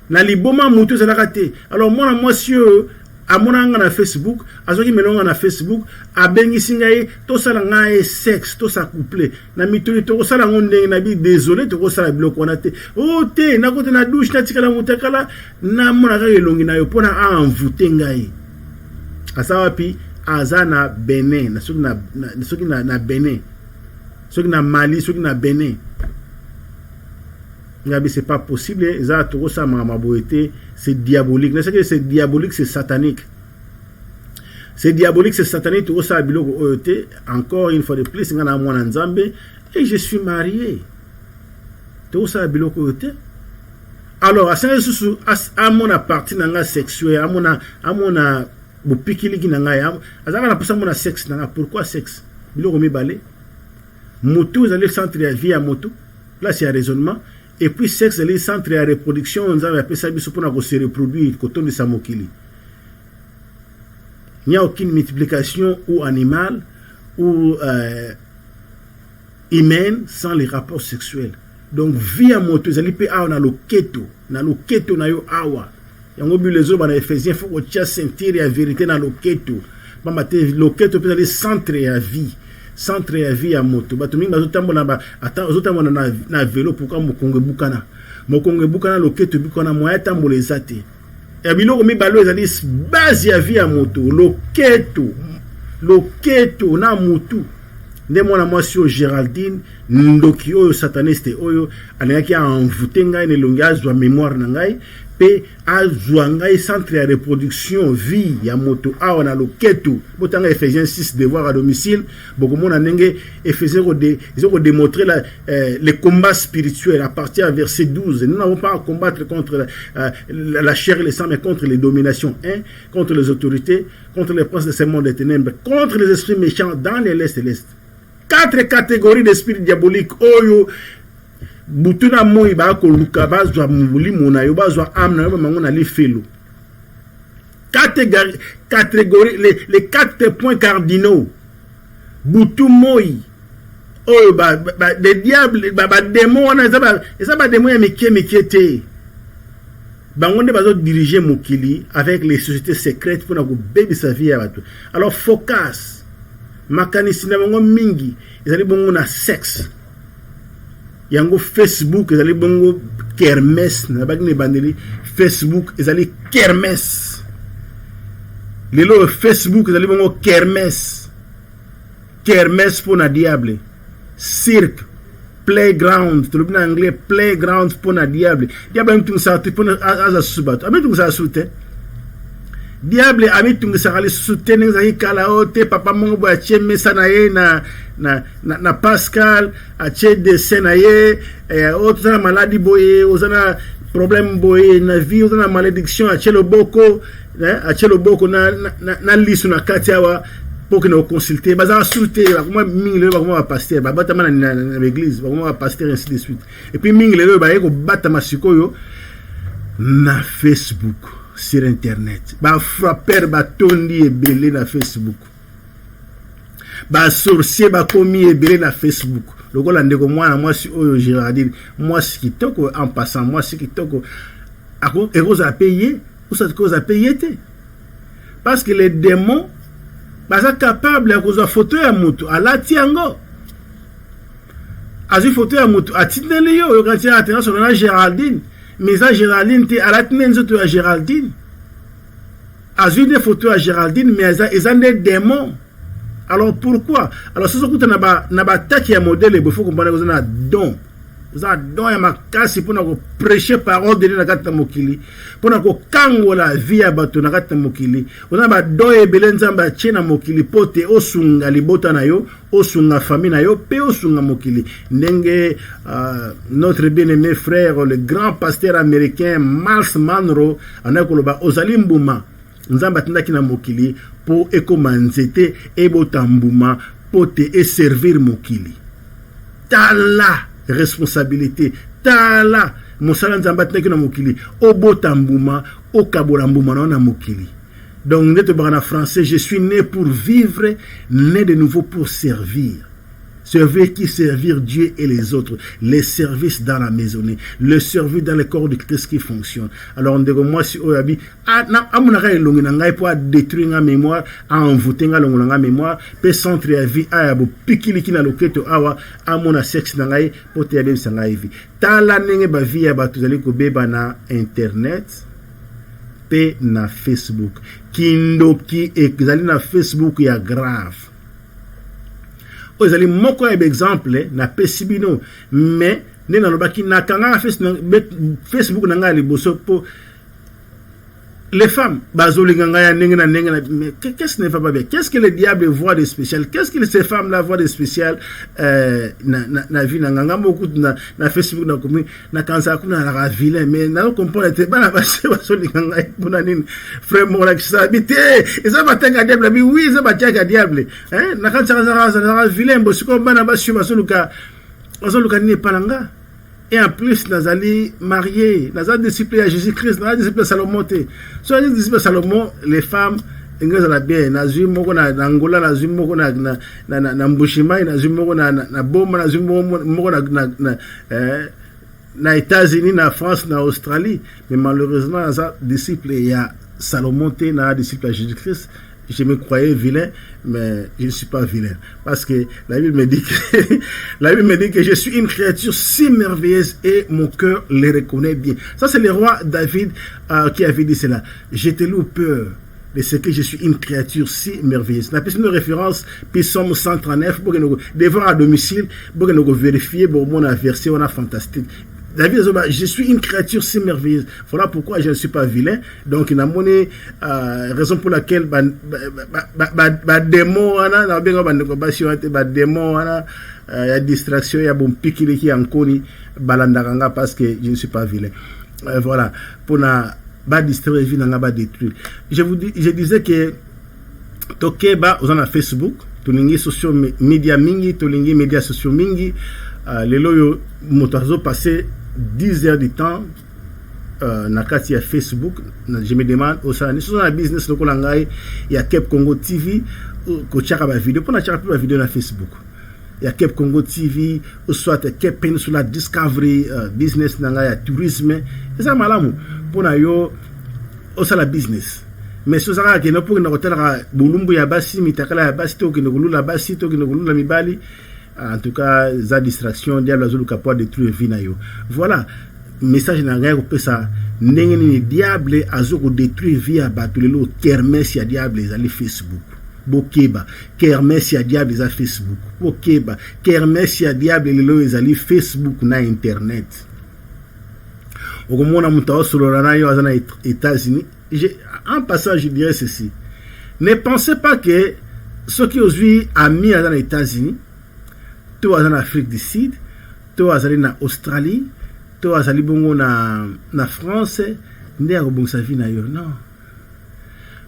na liboma mutu zalaka te. Alors moi monsieur amona nga na Facebook azoki melonga na Facebook abengi singaye to sala nga sexe to sa couple na mituli to sala ngonde na bi désolé to sala bloc wana te o te na kote na douche na tikala mutakala na mona ka elongi na yo pona a envoûter ngai asawa pi azana Benin na soki na Benin ceux qui na Mali, ceux qui na Bénin. C'est pas possible. C'est diabolique. C'est diabolique, c'est satanique. C'est diabolique, c'est satanique. Encore une fois de plus, et je suis marié. Alors, à mon partie sexuelle, à mon sexe, pourquoi sexe? Moto, vous allez centre à vie à moto. Là, c'est un raisonnement. Et puis, sexe, vous allez centre à reproduction. On va appeler ça pour se reproduire. Il n'y a aucune multiplication ou animale ou humaine sans les rapports sexuels. Donc, vie à moto, vous allez avoir le keto. Dans le keto, na yo awa. Yango bu les autres, dans Ephésiens, il faut que tu sentir la vérité dans le keto. Le keto, peut aller centre à vie. Centre à vie à moto. Batomingi bazotambona na vélo pourquoi mokongo bukana. Mokongo bukana le keto bukana moya tambola ezate. Ya biloko mibalo ezali base ya vie à moto. Le keto na motu. Nde mwana mwasi o Géraldine ndoki oyo sataniste oyo alingaki envoûter ngai ne longi azwa mémoire na ngai pe azwa ngai centre ya reproduction vie ya moto awa na loketo botanga Ephésiens 6 devoir à domicile bokomona ndenge Ephésiens ils ont démontré les combats spirituels à partir du verset 12. Nous n'avons pas à combattre contre la chair et le sang mais contre les dominations, contre les autorités, contre les princes de ce monde des ténèbres, contre les esprits méchants dans les l'est et l'est. 4 catégories d'esprits diaboliques. Oyo butuna moi ba ko luka bazwa mulimo na yo bazwa amna yo mangona li felo. Catégorie les 4 points cardinaux. Butu moi oyo des diables ba démons na ça ba démons ya mikete. Bangonde bazo diriger mokili avec les sociétés secrètes pour na ko baby sa vie ya bato. Alors focus makanisi na bango mingi ezali bongo na sexe yango Facebook ezali bongo kermesse na bagine bandeli Facebook ezali kermesse lelo Facebook ezali bongo kermesse pour na diable cirque playground to en anglais playground pour na diable mtu msatu pour aza subato ametu msasute diable amitungi sakali soutenir za kala ote papa mongo bo ache mesa na ye na Pascal ache dessin na ye autre na maladie boye ozana problème boye na vie ozana malédiction ache loboko na lisu na kati awa pour que nous consulter baza souté ba kuma mingi le ba kuma pasteur ba batama na l'église ba kuma pasteur ainsi de suite et puis mingi le ba yeko batama sikoyo na Facebook sur internet ba frapper ba tondi ebele na Facebook ba sorcier ba komi ebele na Facebook lokola ndeko mwana mwasi oyo Géraldine mwasi kitoko en passant mwasi kitoko ako eroza payer ou ça cause payer te parce que les démons baza capable ya kozwa photo ya mutu alati yango azu photo ya mutu atindeli yo yokanti attention na Géraldine. Mais ça, Géraldine, tu as la Géraldine. Azu des photos à Géraldine, mais ils ont des démons. Alors pourquoi? Alors, si vous avez attaqué un modèle, il faut comprendre que vous avez un don. Vous avez un don à ma casse pour prêcher parole de la mokili. Pour kango la vie à bateau na kata mokili. Vous avez un don et belenzamba tchena mokili pote osunga libota na yo, osunga famille na yo, pe osunga mokili. Nenge notre bien-aimé frère, le grand pasteur américain Miles Monroe, en akoloba ozalimbuma. Nzamba tindaki na mokili pour ekomanzete ebotambuma pote et servir mokili. Tala responsabilité tala mosala nzamba tindaki na mokili obotambuma okabolambuma na mokili. Donc net en français, je suis né pour vivre, né de nouveau pour servir. Servir qui? Servir Dieu et les autres. Les services dans la maisonnée. Le service dans le corps de Christ qui fonctionne. Alors, on dit que moi, si on a dit, pour détruire la mémoire, à envoûter la mémoire, pour centrer la vie, à pikili qui n'a l'oketo, à mon sexe, pour te aller sur la vie. Tant la nenge ba vie, à tout aller ko na internet, pe na Facebook. Kindoki, et na Facebook, il y a grave. o ezali moko ya exemple na pesibino mais ne na lobaki na kanga Facebook na nga liboso po les femmes bazolinga nga ya ndenge na mais qu'est-ce qui ne va pas bien? Qu'est-ce que le diable voit de spécial? Qu'est-ce que ces femmes là voient de spécial na vie na nga beaucoup na Facebook na komi na kanza kuna la vilain mais na comprendre te bana bazolinga nga pona nini frère mon la ça habité et ça va tenga diable mais oui ça va tenga diable hein na kanza za vilain bosiko bana basu bazoluka ni palanga. Et en plus, nous allons marier, nous allons discipler à Jésus-Christ, nous allons discipler à Salomon. Si nous discipler à Salomon, les femmes, nous allons bien. Nous allons Angola, nous allons na Mbushima, nous allons na Boma, nous allons na États-Unis, na France, na Australie. Mais malheureusement, nous allons discipler à Salomon, nous allons discipler à Jésus-Christ. Je me croyais vilain, mais je ne suis pas vilain. Parce que la Bible me dit que je suis une créature si merveilleuse et mon cœur les reconnaît bien. Ça, c'est le roi David qui avait dit cela. J'étais loup peur de ce que je suis une créature si merveilleuse. La personne de référence, Psaume 139, devant à domicile, pour vérifier, pour mon verset, on a fantastique. David, je suis une créature si merveilleuse. Voilà pourquoi je ne suis pas vilain. Donc, il y a une raison pour laquelle démon, il y a distraction, il y a bon piqué qui est en koni, balandaranga parce que je ne suis pas vilain. Voilà. Pour ne distraire, vie n'a pas détruire. Je disais que Tokeba, on a Facebook, tolingi social media mingi, tolingi médias sociaux mingi, les loyaux motarzo passé 10 heures de temps na kati ya Facebook. Je me demande aussi sur la business lokola ngai ya Cap Congo TV ko chaka ba vidéo pona chaka ba vidéo na Facebook ya Cap Congo TV ou soit Cap Peninsula Discovery business na ngai ya tourisme eza malamu pona yo osala business. Mais si vous avez que nous pouvons retenir bulumbu ya basi mitakala ya basi to kinogulula basi to kinogulula mibali. En tout cas, za distraction, diable azulu kapwa détruire vie na yo. Voilà, message na ngai ko ça ndenge ni diable azulu détruire vie ya batu lelo kermesse ya diable ezali Facebook. Bokeba, kermesse ya diable ezali Facebook. Bokeba, kermesse ya diable lelo ezali Facebook na internet. Okomona mutawa solora na yo azana États-Unis. En passant, je dirais ceci. Ne pensez pas que ceux qui ont vu amis aux États-Unis, tout en Afrique du Sud, tout en Australie, tout en France, ne bon sa vie na yo non.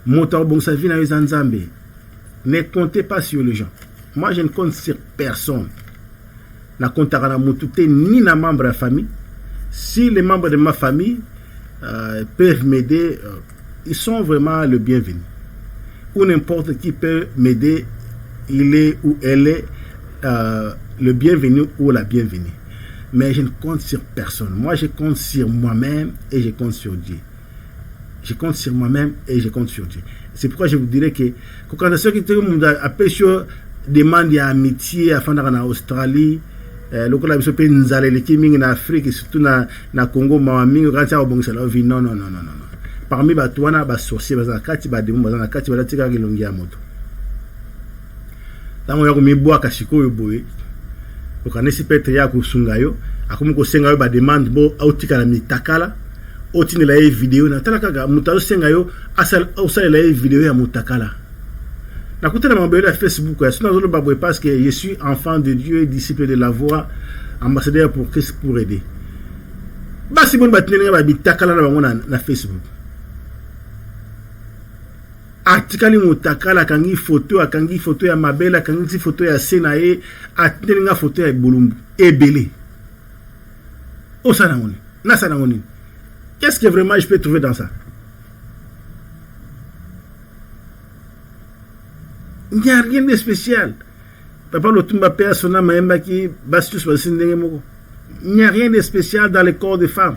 Montant bon sa vie na yo Zanzambe. Ne comptez pas sur les gens. Moi je ne compte sur personne. Na comptera na mutute ni na membre de la famille. Si les membres de ma famille peuvent m'aider, ils sont vraiment le bienvenu. Ou n'importe qui peut m'aider, il est ou elle est le bienvenu ou la bienvenue. Mais je ne compte sur personne. Moi, je compte sur moi-même et je compte sur Dieu. Je compte sur moi-même et je compte sur Dieu. C'est pourquoi je vous dirais que quand ceux qui demandent amitié à faire en Australie, lokola biso pe nzaleli ki mingi na Afrique surtout na Congo ma mingi quand ça obongisa la vie non. Parmi batu wana ba sorcier baza kati ba demo baza kati ba tika kilongi ya moto. Tango ya ko mibwa kasiko yo boye. Okanesi petre ya ko sunga yo, akomi ko senga yo ba demande bo autika la mitakala. Otine la vidéo na tala kaka mutazo senga yo asal la vidéo ya mutakala. Na côté de mon à Facebook, parce que je suis enfant de Dieu, disciple de la voix, ambassadeur pour Christ pour aider. Bah si bon batine ba bitakala na Facebook. Artikali mutakala kangi photo ya mabela kangi photo ya senae atine photo ya bulumbu ebele. Osana ngoni, na sana ngoni. Qu'est-ce que vraiment je peux trouver dans ça? Il n'y a rien de spécial. Papa Lotumba Père Sona Maemba qui bastus basindenge moko. Il n'y a rien de spécial dans le corps des femmes.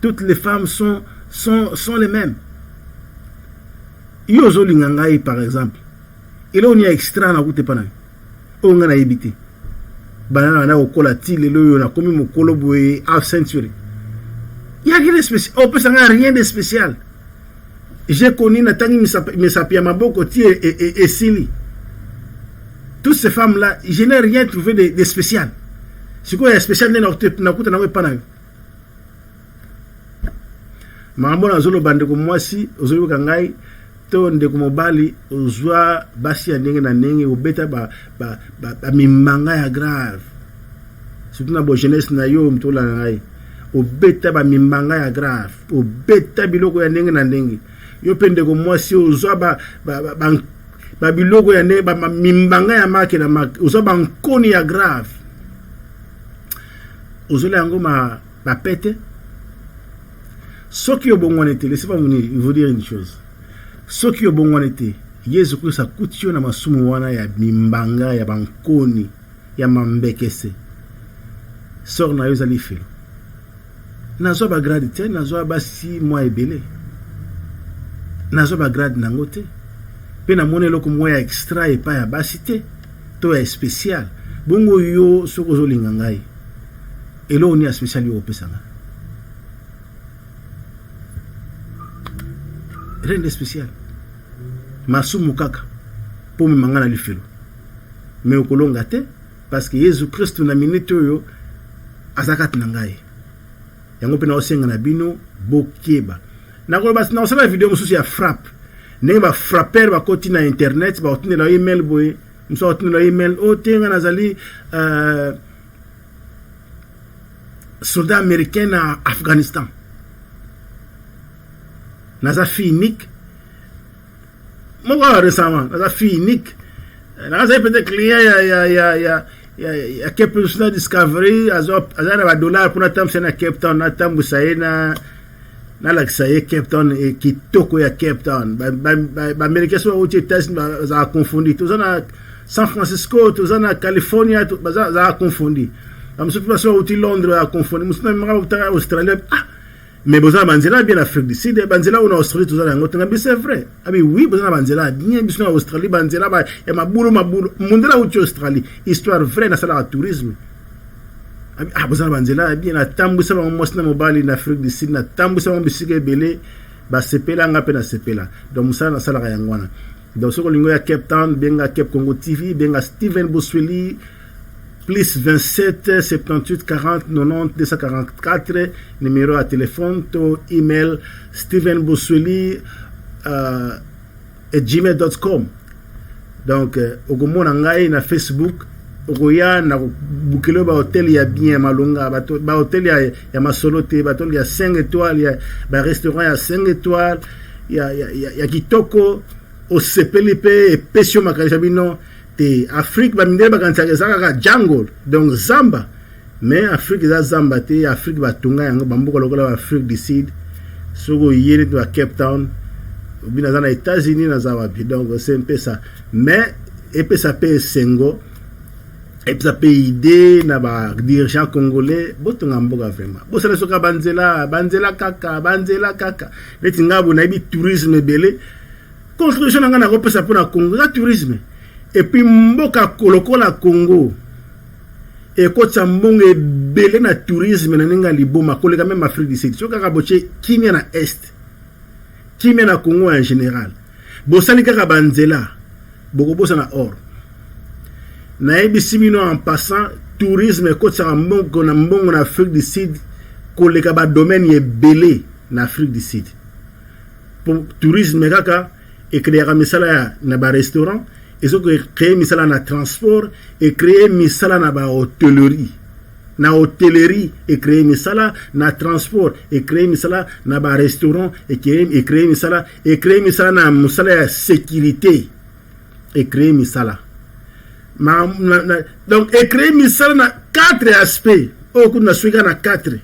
Toutes les femmes sont les mêmes. Yozo lingangai par exemple. Il y a extra na kute pana. Onga na ebité. Banana na okola ti lelo yo na komi mokolo boye half century. Il n'y a rien de spécial. On peut s'en rien de spécial. J'ai connu Natani Misapia Maboko et Sili. toutes ces femmes-là, je n'ai rien trouvé de spécial. C'est quoi, spécial, Maman a zolo bande comme moi si, ozolo kangai, to ndeko mobali, ozwa basi ya ndenge na ndenge, obeta ba mimanga ya grave. Surtout na bo jeunesse na yo mtola ngai. Obeta ba mimanga ya grave, obeta biloko ya ndenge na ndenge. Yo pe ndeko moi si ozwa ba biloko ya ndenge, ba mimanga ya make na make, ozwa ba nkoni ya grave. Ozolo yango ba pete. Ce qui est bon en été, laissez-moi vous dire une chose. Ce qui est bon en été, Yesu Christ a coûté na masumu wana ya mimbanga ya bankoni ya mambekese. Sors na yozali felo. Nazo ba grade te, nazo ba si moi ebele. Nazo ba grade nangote. Pe na mone loko moi ya extra e pa ya basite. To ya spécial. Bongo yo soko zo linga ngai. Elo ni ya spécial yo opesanga. Rien de spécial. Masumu kaka pour me mangana lifelo. Mais okolonga te parce que Jésus Christ na minute yo azakat nangai. Yango pe na osenga na bino bokeba. Na ko bas na osala video mususu ya frappe. Ndenge ba frapper ba koti na internet ba otine la email boy. Muso otine la email o tenga nazali soldat américain na Afghanistan. Naza fille unique. Moi, récemment, naza fille unique. Naza peut-être client ya Cape Town Discovery, azana ba dollar pour natam sena Cape Town, natam busaena na laksaye Cape Town et kitoko ya Cape Town. Ba Américain so aux États-Unis za confondu. Tozana San Francisco, tozana California, za confondu. Amso plus so au Londres a confondu. Musna mara utara Australie. Mais besoin banzela bien Afrique du Sud, banzela ou en Australie tout ça c'est vrai. Ah oui, besoin banzela bien besoin en Australie banzela ba ya mabulu mundela ou Australie, histoire vraie na sala tourisme. Ah besoin banzela bien na tambusa ba mosna mobali na Afrique du Sud na tambusa ba bisike belé ba sepela nga pe na sepela. Donc ça na sala ya ngwana. Donc ce lingo ya Cape Town, benga Cape Congo TV, benga Steven Bosweli plus 27 78 40 90 244 numéro à téléphone to email stevenbosweli @gmail.com. Donc okomona ngai na Facebook okoya na bukelo ba hotel ya bien malonga ba hotel ya masolote ba hotel ya 5 étoiles ya ba restaurant ya 5 étoiles ya kitoko o sepelipe e pesio makajabino te Afrique ba mindele ba kantsaka saka jungle donc zamba mais Afrique za zamba te Afrique ba tunga yango bambuka lokola Afrique du Sud soko yene to Cape Town bina za na États-Unis na za wapi donc c'est un peu ça mais et puis ça peut sengo et puis ça peut idée na ba dirigeant congolais botunga mboka vraiment bo sala soka banzela kaka leti ngabo na bi tourisme belé construction nga na kopesa pona Congo la tourisme. Et puis mboka kolokola Congo et kotsa mbongo ebele na tourisme na ninga liboma koleka même Afrique du Sud soka kaboche kimia na est kimia na Congo en général bosali kaka banzela boko bosa na or na ebisi bino en passant tourisme kotsa mbongo na Afrique du Sud koleka ba domaine ebele na Afrique du Sud pour tourisme kaka et créer misala na ba restaurant. Ils ont créé misala na transport et créé misala na ba hôtellerie. Na hôtellerie et créé misala na transport et créé misala na ba restaurant et créé misala na musala ya sécurité et créé misala. Donc et créé misala na 4 aspects. Au coup na suiga na 4.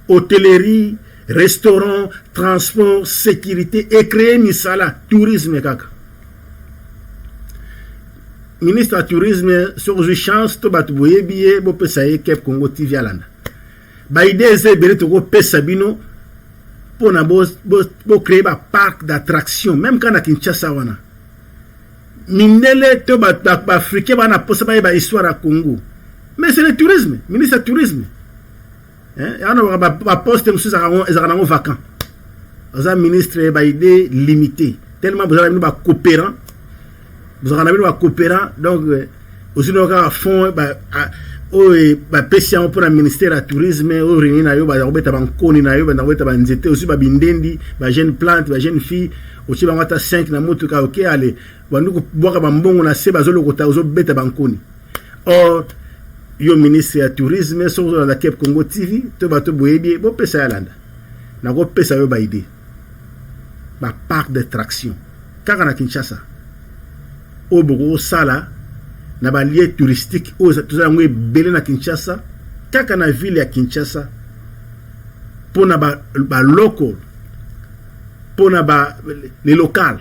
Hôtellerie, restaurant, transport, sécurité et créé misala tourisme kaka. Ministre du tourisme sur une chance to batu boye biye bo pesa ye Cape Congo TV alanda ba idée c'est bele to ko pesa bino pour na bo créer ba parc d'attraction même quand na Kinshasa wana mindele to ba africain bana posa ba histoire à Congo mais c'est le tourisme ministre du tourisme on va poster monsieur Zarango vacant aux ministre ba idée limitée tellement vous avez ba coopérant vous en avez un coopérant donc aussi donc à fond pesi pour le ministère du tourisme au réuni na yo ba robeta bankoni na yo ba robeta banzete aussi ba bindendi ba jeune plante ba jeune fille aussi ba mata 5 na moto ka OK allez bandu ko boka bambongo na se bazolo ko ta ozo beta bankoni or yo ministre du tourisme so la Cape Congo TV to bato boyebi bo pesa yalanda na ko pesa yo ba idée ba parc d'attraction kaka na Kinshasa au Bogo sala na ba lieu touristique aux tozangwe belé na Kinshasa kaka na ville ya Kinshasa pona ba local pona ba les locales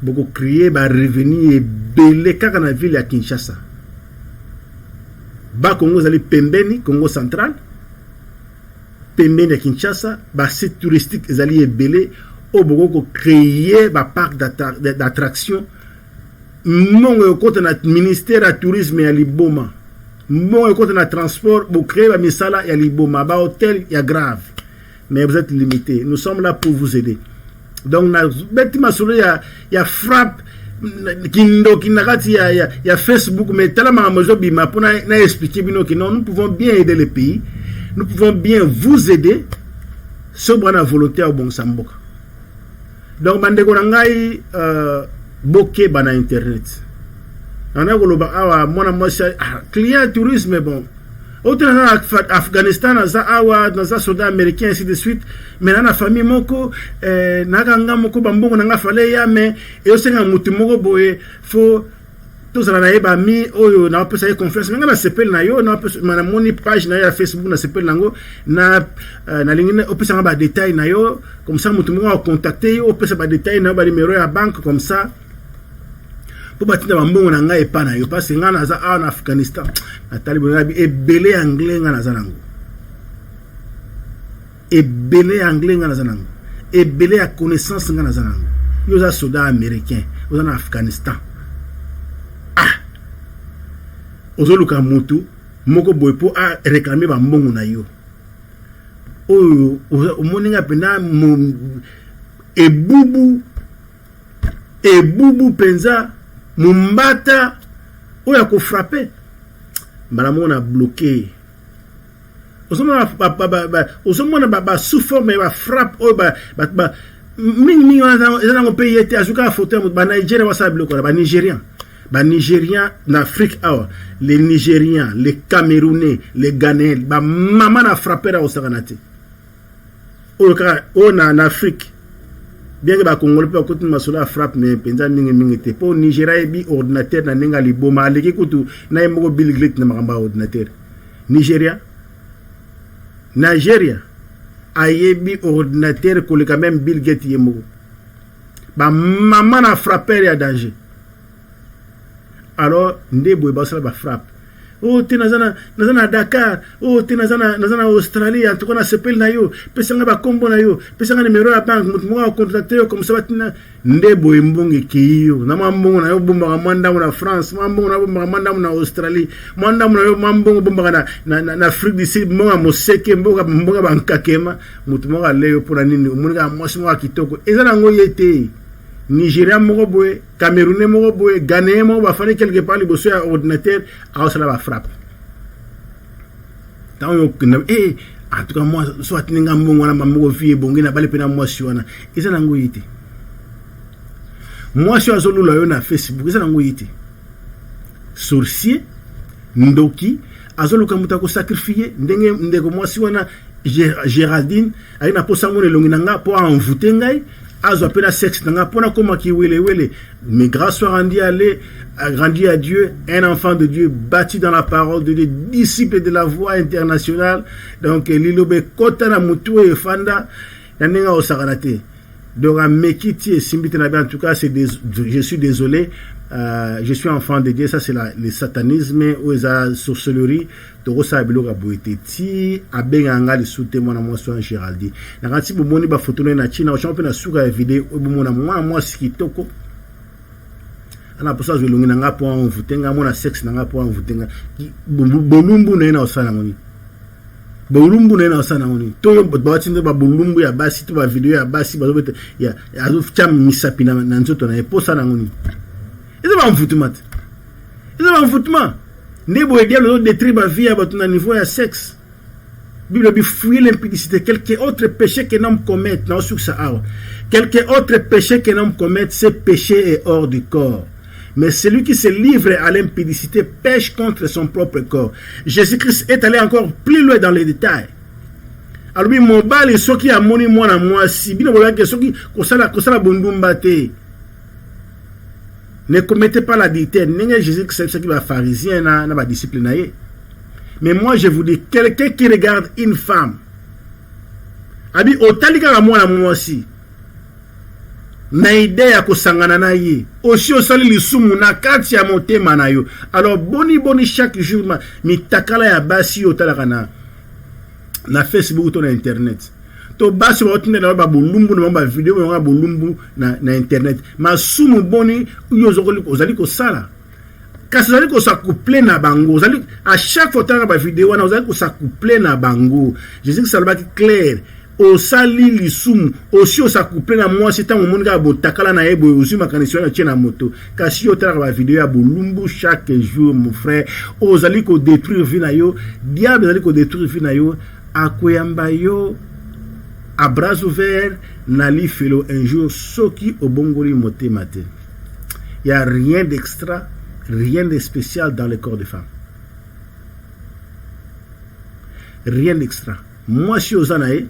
beaucoup créer ba revenu belé kaka na ville ya Kinshasa ba Congo zali pembeni Congo central pembeni ya Kinshasa ba site touristique zali belé au beaucoup créer ba parc d'attraction mon côté na ministère du tourisme ya Liboma mon côté na transport pour créer la misala ya Liboma ba hôtel ya grave mais vous êtes limité nous sommes là pour vous aider donc na bâtiment solo ya frappe kindo kinakati ya Facebook mais tellement mazo bima pour na expliquer bino que non nous pouvons bien aider le pays nous pouvons bien vous aider sobre na volonté au bon samboka donc bandeko ngai boké bana internet on a goloba awa mona mosa client tourisme bon autant na Afghanistan za awa na za soldat américain ainsi de suite mais na famille moko na ganga moko bambongo na fale ya mais et aussi nga mutu moko boye fo tous na eba mi oyo na pesa confiance nga na sepel na yo na pesa na moni page na ya Facebook na sepel nango na lingine opesa ba détail na yo comme ça mutu moko contacter yo opesa ba détail na ba numéro ya banque comme ça pour batinda bambongo na ngai epa na yo parce que nga na za en Afghanistan na talibo na bi ebele anglais nga na za nango ebele anglais nga na za nango ebele ya connaissance nga na za nango yo za soldat américain yo za na Afghanistan ozoluka mutu moko boy po a réclamer bambongo na yo oyo omoninga pena ebubu penza mumbata oya ko frapper balamona bloqué osomona ba sous forme ba frappe o ba mingi wana ngo pays était azuka photo ba Nigeria wasa bloqué ba Nigérian en Afrique les Nigériens les Camerounais les Ghanéens ba maman na frappé au Saganati on en Afrique bien que ba Congolais peut côté masula frappe mais penza mingi te po Nigeria bi ordinateur na ninga liboma aleki kutu na mo Bill Gates na makamba ordinateur Nigeria ayebi ordinateur ko le quand même Bill Gates yemo ba maman na frappé ya danger alors ndebo ba sala ba frappe oh te nazana Dakar oh te nazana Australie en tout cas na sepel na yo pesanga ba kombo na yo pesanga numéro ya banque mutu mo contacter yo comme ça batina ndebo mbongi kiyo na mambongo na yo bomba manda na France mambongo na bomba manda na Australie manda na yo mambongo bomba na Afrique du Sud mbonga moseke mbonga bankakema mutu mo leo pour nini umunika mwasi mo kitoko ezana ngo yete Nigeria moko boye Camerounais moko boye Ghanéen moko ba fane quelque part liboso ya ordinateur a osala ba frappe tant yo en tout cas moi soit ninga mbongo na mamoko vie bongi na bale pena moi siwana eza nango yite moi si azolula yo na Facebook eza nango yite sorcier ndoki azoluka mutako sacrifier ndeko moi siwana Géraldine aina posa ngone longinanga po envoûter ngai azo appela sexe nanga pona koma ki wele mais grâce soit grandi à Dieu, un enfant de Dieu bâti dans la parole de Dieu, disciple de la voix internationale. Donc lilobe kota na mutu e fanda na nenga osaganate. Donc à mekiti et simbite na en tout cas je suis désolé. Je suis enfant de Dieu, ça c'est le satanisme ou la sorcellerie. Torosa biloka boete ti abenganga li soute mwana mwasi wa Géraldine. Na kanti bomoni ba photo na China o champion na suka video bomona mwana mwasi kitoko. Ana posa zo lungi nanga po envutenga mona sexe nanga po envutenga bolumbu na ina osala ngoni. bolumbu na sana ngoni to batinde ba bolumbu ya basi to ba video ya basi ba zobete ya azof cham misapi na nzoto na eposa na ngoni eza ba mfutuma nebo et diable détruire ma vie à un niveau de sexe. Bible dit fuir l'impudicité. Quelque autre péché qu'un homme commette, non, sur ça, quelque autre péché qu'un homme commette, ce péché est hors du corps. Mais celui qui se livre à l'impudicité pêche contre son propre corps. Jésus-Christ est allé encore plus loin dans les détails. Alors, mon bal et ceux qui a moni moi, si bien que ceux qui kosala bundumbate. Ne commettez pas l'adultère. Jésus c'est ce qui va pharisien na ba disciple na ye. Mais moi je vous dis, quelqu'un qui regarde une femme, abi otalika ka mwana mwasi na idée ya kosangana na ye, aussi osali lisumu na kati ya motema na yo. Alors boni chaque jour mi takala ya basi otalaka na Facebook to na internet. To basi watine na ba bulumbu na ba video na bulumbu na internet masumu boni yozokoli ozali ko sala kasi ozali ko sa couple na bango ozali à chaque fois tanga ba video na ozali ko sa couple na bango Jésus salba clair o sali lisumu aussi o sa couple na moi c'est tant moninga botakala na ebo ozu makanisio na tena moto kasi yo tanga ba video ya bulumbu chaque jour mon frère ozali ko détruire vie na yo diable ozali ko détruire vie na yo akoyamba yo à bras ouverts, Nali Felo un jour, Soki Obongoli Moté Maté. Il n'y a rien d'extra, rien de spécial dans le corps des femmes. Rien d'extra. Moi, si aux anaï,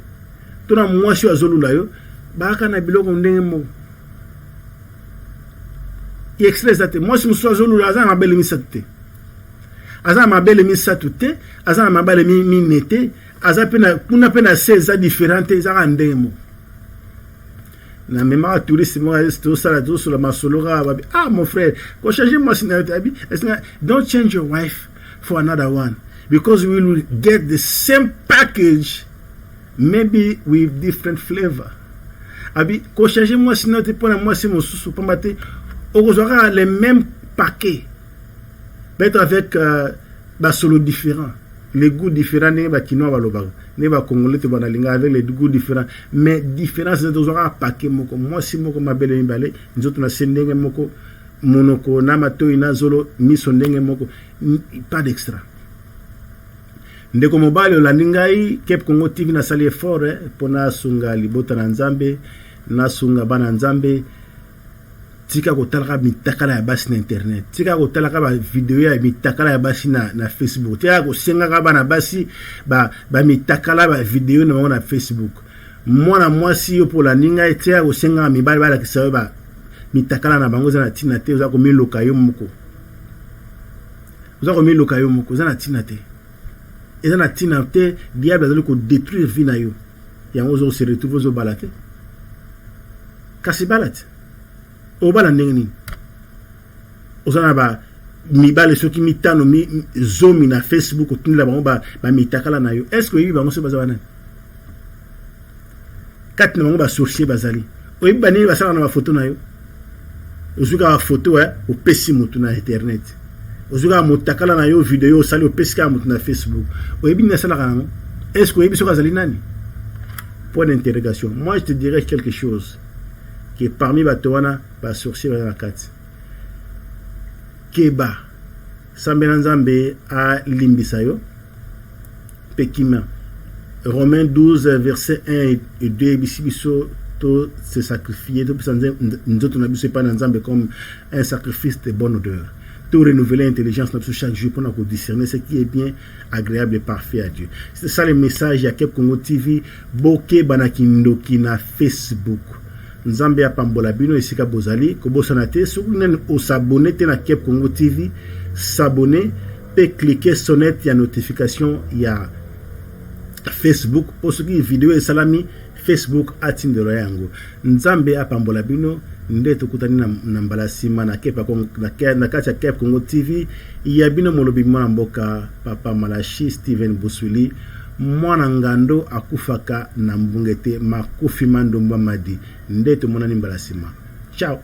toi, moi, si aux olulayo, baka na biloko ndengemo. Il extrait ça. Moi, si je suis aux olulayo, ça m'a belle misate. Aza m'a belle misate, aza m'a belle minete. Kuna pena 16 ans différentes za ndemo na mema touriste moi tout ça tout sur la masolora ah mon frère ko changer moi don't change your wife for another one because we will get the same package maybe with different flavor abi ko changer moi sinon te pona moi c'est mon sous pas mater on aura les mêmes paquets peut-être avec solo différent les goûts différents ne ba kinoa ba loba ne ba congolais te banalinga avec les goûts différents mais différence de dozora paquet moko moi si moko mabele mbale nzoto na sendenge moko monoko na matoi na zolo miso ndenge moko pas d'extra ndeko mobile la ningai Kep Congo TV na sali effort pona sunga libota na nzambe na sunga bana nzambe tika ko talaka mitakala ya basi na internet tika ko talaka ba video ya mitakala ya basi na Facebook tika ko senga ka bana basi ba mitakala ba video na Facebook mwana mwasi yo pola ninga tika ko senga mibali bala kisawe ba mitakala na bango za na tina te uza ko miloka yo moko za na tina te eza na tina te diable azali ko détruire vie na yo yango zo se retrouve zo balate kasi balate obala ndenge ozana ba mibale soki mitano zomi na Facebook otunila bango ba mitakala na yo est-ce que yebi bango so baza wana kati na bango ba sorcier bazali oyebi banini basala na ba photo na yo ozuka ba photo opesi mutu na internet ozuka motakala na yo video osali opesi ka mutu na Facebook oyebi na sala kango est-ce que yebi so bazali nani point d'interrogation moi je te dirais quelque chose que parmi batowana ba sorcier ba nakati keba sambena nzambe a limbisa yo pekima Romains 12 verset 1 et 2 bisibiso to se sacrifier to bisanze nzoto na biso pa na nzambe comme un sacrifice de bonne odeur to renouveler l'intelligence na chaque jour pour nous discerner ce qui est bien agréable et parfait à Dieu. C'est ça le message à Kep Congo TV boke banakindoki na Facebook. Nzambe ya pambola bino esika bozali ko bosana te soki nene o s'abonner te na Kep Congo TV s'abonner pe cliquer sonnette ya notification ya Facebook pour soki video e salami Facebook atindelo yango nzambe ya pambola bino nde tokutani na mbala sima na Kep Congo na kati ya Kep Congo TV ya bino molobi mwana mboka papa Malachi Steven Buswili mwana ngando akufaka na mbungete makufi mandomba madi ndeto mona ni mbala sima ciao.